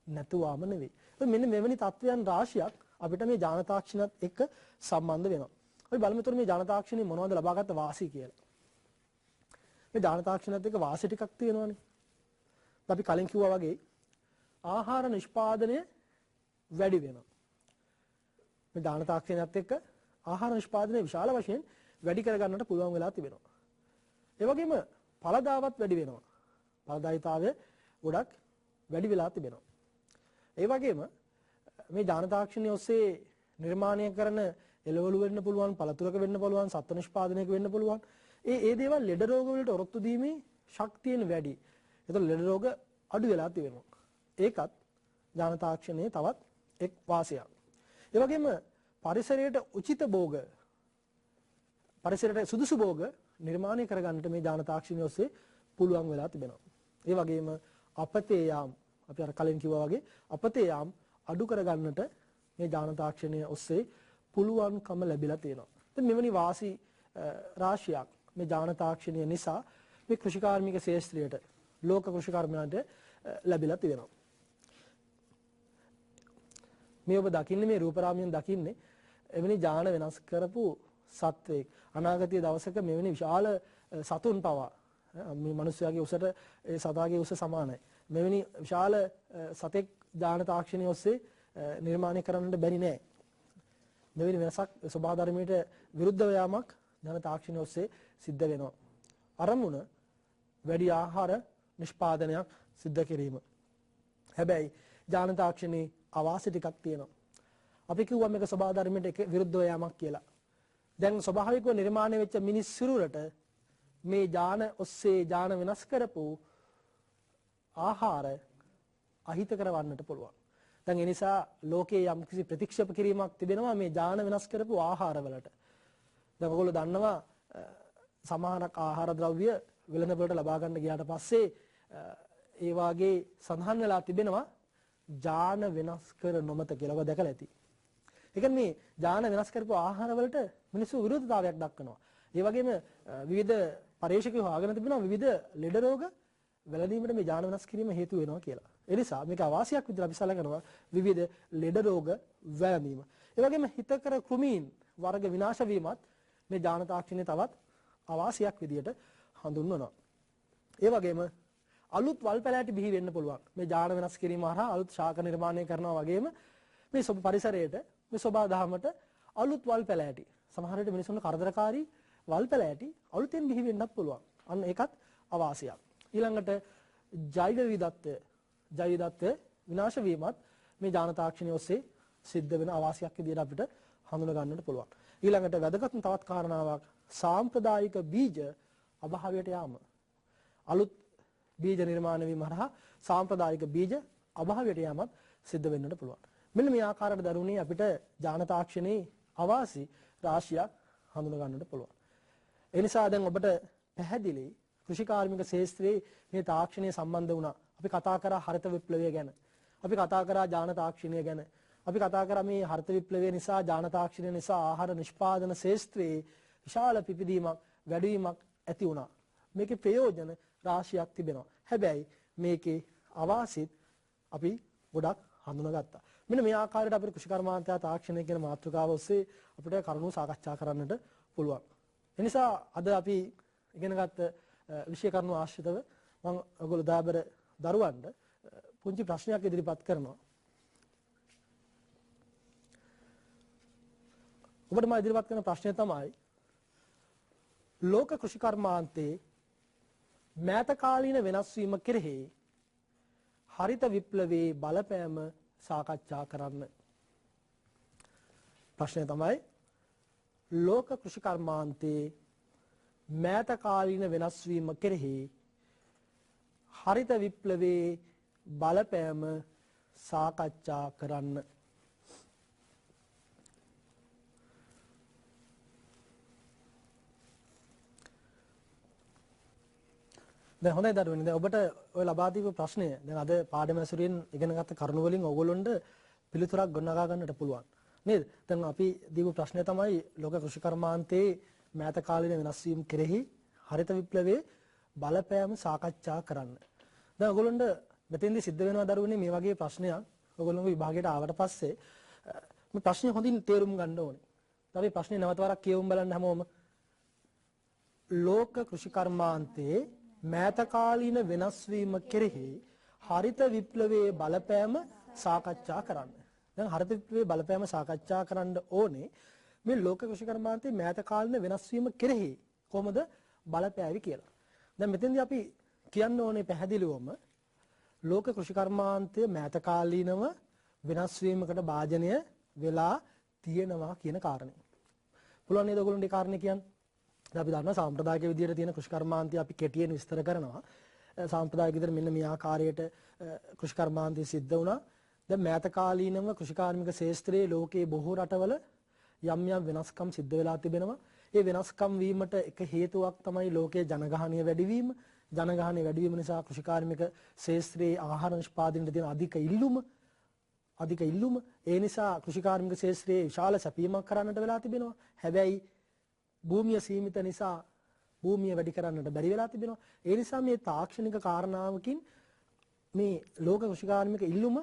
නැතුවම නෙවෙයි. මෙන්න මෙවැනි තත්ත්වයන් රාශියක් අපිට මේ ඥාන තාක්ෂණයත් එක්ක සම්බන්ධ වෙනවා. අපි බලමු මේ ඥාන තාක්ෂණය මොනවද ලබාගත් වාසි කියලා. මේ ඥාන තාක්ෂණයත් එක්ක වාසි ටිකක් තියෙනවානේ. අපි කලින් කිව්වා වගේ ආහාර නිෂ්පාදනය වැඩි වෙනවා. මේ ඥාන තාක්ෂණයත් එක්ක ආහාර නිෂ්පාදනය විශාල වශයෙන් වැඩි කරගන්නට පුළුවන් වෙලා තිබෙනවා. ඒ වගේම ඵලදාවත් වැඩි වෙනවා. ඵලදායීතාවය ගොඩක් වැඩි වෙලා තිබෙනවා. ඒ වගේම මේ ඥාන තාක්ෂණය ඔස්සේ නිර්මාණය කරන එළවලු වෙන්න පුළුවන්, පළතුරක වෙන්න පුළුවන්, සත්ව නිෂ්පාදනයක වෙන්න පුළුවන්. ඒ දේවල් ලෙඩ රෝග වලට ඔරොත්තු දීමේ ශක්තියෙන් වැඩි. ඒතකොට ලෙඩ රෝග අඩු වෙලා තිබෙනවා. ඒකත් ඥාන තාක්ෂණයේ තවත් එක් වාසියක්. ඒ වගේම පරිසරයට උචිත භෝග, පරිසරයට සුදුසු භෝග නිර්මාණය කරගන්නට මේ ඥාන තාක්ෂණය ඔස්සේ පුළුවන් වෙලා තිබෙනවා. ඒ වගේම අපතේ යාම්, අපි අර කලින් කිව්වා වගේ අපතේ යාම් අඩු කරගන්නට මේ ඥාන තාක්ෂණය ඔස්සේ පුළුවන්කම ලැබිලා තියෙනවා. ඉතින් මෙවැනි වාසි රාශියක් මේ ඥාන තාක්ෂණය නිසා මේ කෘෂිකාර්මික ශාස්ත්‍රයට, ලෝක කෘෂිකර්මයන්ට ලැබිලා තියෙනවා. මේ ඔබ දකින්නේ, මේ රූපරාමයෙන් දකින්නේ එවැනි ඥාන වෙනස් කරපු සත්වයක්. අනාගතයේ දවසක මෙවැනි විශාල සතුන් පවා මේ මිනිස්යාගේ උසට ඒ සතාගේ උස සමානයි. මෙවැනි විශාල සතෙක් ඥාන තාක්ෂණය ඔස්සේ නිර්මාණය කරන්නට බැරි නෑ. මෙවැනි වෙනසක් ස්වභාධර්මයට විරුද්ධව යාමක් ඥාන තාක්ෂණය ඔස්සේ සිද්ධ වෙනවා. අරමුණ වැඩි ආහාර නිෂ්පාදනයක් සිද්ධ කිරීම. හැබැයි ඥාන තාක්ෂණයේ අවාසි ටිකක් තියෙනවා. අපි කිව්වා මේක ස්වභාධර්මයට විරුද්ධව යාමක් කියලා. දැන් ස්වභාවිකව නිර්මාණය වෙච්ච මිනිස් සිරුරට මේ ඥාන ඔස්සේ ඥාන වෙනස් කරපු ආහාර අහිත කරවන්නට පුළුවන්. දැන් ඒ නිසා ලෝකයේ යම් කිසි ප්‍රතික්ෂේප කිරීමක් තිබෙනවා මේ ඥාන වෙනස් කරපු ආහාරවලට. දැන් ඔයගොල්ලෝ දන්නවා සමහරක් ආහාර ද්‍රව්‍ය වෙළඳපොළට ලබා ගන්න ගියාට පස්සේ ඒ වාගේ සඳහන් වෙලා තිබෙනවා ඥාන වෙනස් කර නොමත කියලා. ඔබ දැකලා ඇති. ඒ කියන්නේ ඥාන වෙනස් කරපු ආහාරවලට මිනිස්සු විරෝධතාවයක් දක්වනවා. ඒ වගේම විවිධ පරීක්ෂකයෝ හොයාගෙන තිබෙනවා විවිධ ලෙඩ රෝග වැළඳීමට මේ ඥාන වෙනස් කිරීම හේතු වෙනවා කියලා. ඒ නිසා මේක අවාසියක් විදිහට අපි සැලකනවා විවිධ ලෙඩ රෝග වැළඳීම. ඒ වගේම හිතකර කෘමීන් වර්ග විනාශ වීමත් මේ ඥාන තාක්ෂණයේ තවත් අවාසියක් විදිහට හඳුන්වනවා. ඒ වගේම අලුත් වල් පැලෑටි බිහි වෙන්න පුළුවන්. මේ ඥාන වෙනස් කිරීම හරහා අලුත් ශාක නිර්මාණය කරනවා වගේම මේ පරිසරයට මේ සෝබා දහමට අලුත් වල් පැලෑටි සමහර විට මිනිසුන්ට කරදරකාරී වල් පැලෑටි අලුතෙන් බිහි වෙන්නත් පුළුවන්. අන්න ඒකත් අවාසියක්. ඊළඟට ජෛව විවිධත්වය විනාශ වීමත් මේ ඥාන තාක්ෂණය ඔස්සේ සිද්ධ වෙන අවාසියක් විදිහට අපිට හඳුනා ගන්නට පුළුවන්. ඊළඟට වැදගත් තවත් කාරණාවක් සාම්ප්‍රදායික බීජ අභාවයට යාම. අලුත් බීජ නිර්මාණය වීම හරහා සාම්ප්‍රදායික බීජ අභාවයට යාමත් සිද්ධ වෙන්නට පුළුවන්. මෙන්න මේ ආකාරයට දරුණී අපිට ඥාන තාක්ෂණයේ අවාසි රාශියක් හඳුනා ගන්නට පුළුවන්. ඒ නිසා දැන් ඔබට පැහැදිලි කෘෂිකාර්මික ශාස්ත්‍රයේ මේ තාක්ෂණය සම්බන්ධ වුණා. අපි කතා කරා හරිත විප්ලවය ගැන. අපි කතා කරා ඥාන තාක්ෂණය ගැන. අපි කතා කරා මේ හරිත විප්ලවය නිසා ඥාන තාක්ෂණය නිසා ආහාර නිෂ්පාදන ශාස්ත්‍රයේ විශාල පිපිදීමක් වැඩිවීමක් ඇති වුණා. මේකේ ප්‍රයෝජන රාශියක් තිබෙනවා. හැබැයි මේකේ අවාසිත් අපි ගොඩක් හඳුනාගත්තා. මෙන්න මේ ආකාරයට අපිට කෘෂිකර්මාන්තය තාක්ෂණය කියන මාතෘකාව ඔස්සේ අපිට කරුණු සාකච්ඡා කරන්නට පුළුවන්. ඒ නිසා අද අපි ඉගෙනගත්ත විෂය කරුණු ආශ්‍රිතව මම ඔයගොල්ලෝ දාබර දරුවන්ට පුංචි ප්‍රශ්නයක් ඉදිරිපත් කරනවා. ඔබට මම ඉදිරිපත් කරන ප්‍රශ්නය තමයි ලෝක කෘෂිකර්මාන්තයේ මෑත කාලීන වෙනස් වීම කෙරෙහි හරිත විප්ලවයේ බලපෑම සාකච්ඡා කරන්න. ප්‍රශ්නය තමයි ලෝක කෘෂිකර්මාන්තයේ මෑත කාලීන වෙනස් වීම කෙරෙහි හරිත විප්ලවයේ බලපෑම සාකච්ඡා කරන්න. දැන් හොඳයි දරුවනේ දැන් ඔබට ඔය ලබා දීපු ප්‍රශ්නය දැන් අද පාඩම ඇසුරින් ඉගෙනගත්ත කරුණු වලින් ඔයගොල්ලොන්ට පිළිතුරක් ගොඩනගා ගන්නට පුළුවන් නේද? දැන් අපි දීපු ප්‍රශ්නය තමයි ලෝක කෘෂිකර්මාන්තයේ මෑත කාලීන වෙනස් වීම කෙරෙහි හරිත විප්ලවයේ බලපෑම සාකච්ඡා කරන්න. දැන් ඔයගොල්ලොන්ට මෙතෙන්දී සිද්ධ වෙනවා දරුවනේ මේ වගේ ප්‍රශ්නයක් ඔයගොල්ලෝ විභාගයට ආවට පස්සේ මේ ප්‍රශ්නේ හොඳින් තේරුම් ගන්න ඕනේ. අපි ප්‍රශ්නේ නැවත වරක් කියවමු බලන්න හැමෝම. ලෝක කෘෂිකර්මාන්තයේ මෑත කාලීන වෙනස් වීම කෙරෙහි හරිත විප්ලවයේ බලපෑම සාකච්ඡා කරන්න. දැන් හරිත විප්ලවයේ බලපෑම සාකච්ඡා කරන්න ඕනේ මේ ලෝක කෘෂිකර්මාන්තයේ මෑත කාලීන වෙනස් වීම කෙරෙහි කොහොමද බලපෑවි කියලා. දැන් මෙතෙන්දී අපි කියන්න ඕනේ පැහැදිලිවම ලෝක කෘෂිකර්මාන්තයේ මෑත කාලීනව වෙනස් වීමකට භාජනය වෙලා තියෙනවා කියන කාරණේ. පුළුවන් නේද ඔයගොල්ලන්ට ඒ කාරණේ කියන්න? අපි දන්නවා සාම්ප්‍රදායික විදියට තියෙන කෘෂිකර්මාන්තය අපි කෙටියෙන් විස්තර කරනවා. සාම්ප්‍රදායික විදියට මෙන්න මේ ආකාරයට කෘෂිකර්මාන්තය සිද්ධ වුණා. දැන් මෑත කාලීනව කෘෂිකාර්මික ශාස්ත්‍රයේ ලෝකයේ බොහෝ රටවල යම් යම් වෙනස්කම් සිද්ධ වෙලා තිබෙනවා. ඒ වෙනස්කම් වීමට එක හේතුවක් තමයි ලෝකයේ ජනගහනය වැඩිවීම. ජනගහනය වැඩිවීම නිසා කෘෂිකාර්මික ශාස්ත්‍රයේ ආහාර නිෂ්පාදනයට තියෙන අධික ඉල්ලුම ඒ නිසා කෘෂිකාර්මික ශාස්ත්‍රයේ විශාල සැපීමක් කරන්නට වෙලා තිබෙනවා. හැබැයි භූමිය සීමිත නිසා භූමිය වැඩි කරන්නට බැරි වෙලා තිබෙනවා. ඒ නිසා මේ තාක්ෂණික කාරණාවකින් මේ ලෝක කෘෂිකාර්මික ඉල්ලුම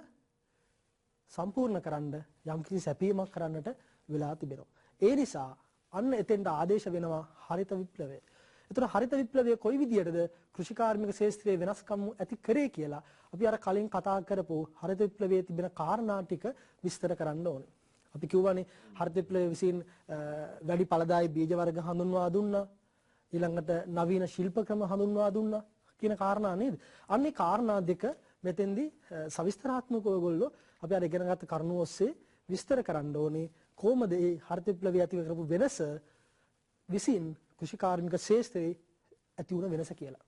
සම්පූර්ණ කරන්න යම්කිසි සැපීමක් කරන්නට වෙලා තිබෙනවා. ඒ නිසා අන්න එතෙන්ට ආදේශ වෙනවා හරිත විප්ලවය. ඒතර හරිත විප්ලවය කොයි විදියටද කෘෂිකාර්මික ශාස්ත්‍රයේ වෙනස්කම් ඇති කරේ කියලා අපි අර කලින් කතා කරපු හරිත විප්ලවයේ තිබෙන කාරණා ටික විස්තර කරන්න ඕනේ. අපි කියවනේ හරිත විප්ලවය විසින් වැඩි ඵලදායී බීජ වර්ග හඳුන්වා දුන්නා. ඊළඟට නවීන ශිල්ප ක්‍රම හඳුන්වා දුන්නා කියන කාරණා නේද? අන්නේ කාරණා දෙක මෙතෙන්දී සවිස්තරාත්මකව ඔයගොල්ලෝ අපි අර ඉගෙනගත්ත කරුණු ඔස්සේ විස්තර කරන්න ඕනේ කොහොමද මේ හරිත විප්ලවය ඇති කරපු වෙනස විසින් කෘෂිකාර්මික ශාස්ත්‍රයේ ඇති වුණ වෙනස කියලා.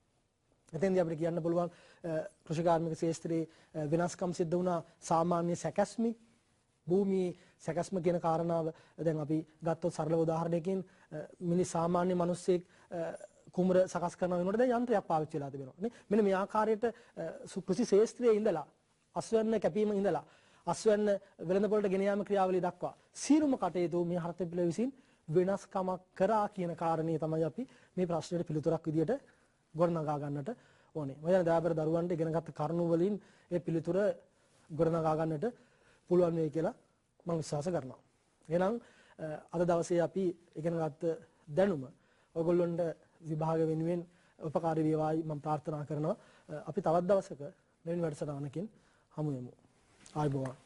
එතෙන්දී අපිට කියන්න පුළුවන් කෘෂිකාර්මික ශාස්ත්‍රයේ වෙනස්කම් සිද්ධ වුණා සාමාන්‍ය සැකැස්මි භූමියේ සැකැස්ම කියන කාරණාව දැන් අපි ගත්තොත් සරල උදාහරණයකින් සාමාන්‍ය මිනිස්සෙක් කුමර සකස් කරන වෙනකොට දැන් යන්ත්‍රයක් පාවිච්චි වෙලා තිබෙනවා නේ. මෙන්න මේ ආකාරයට කෘෂි ශාස්ත්‍රයේ ඉඳලා අස්වැන්න කැපීම ඉඳලා අස්වැන්න වෙළඳපොළට ගෙන යාම ක්‍රියාවලිය දක්වා සියලුම කටයුතු මේ හර්තපිල විසින් වෙනස්කමක් කරා කියන කාරණේ තමයි අපි මේ ප්‍රශ්නෙට පිළිතුරක් විදියට ගොඩනගා ගන්නට ඕනේ. මම දැන් දයාබර දරුවන්ට ඉගෙනගත්ත කරුණු වලින් ඒ පිළිතුර ගොඩනගා ගන්නට පුළුවන් වෙයි කියලා මම විශ්වාස කරනවා. එහෙනම් අද දවසේ අපි ඉගෙනගත්ත දැනුම ඔයගොල්ලොන්ට විභාග වෙනුවෙන් උපකාරී වේවායි මම ප්‍රාර්ථනා කරනවා. අපි තවත් දවසක මෙවැනි වැඩසටහනකින් හමු වෙමු. ආයුබෝවන්.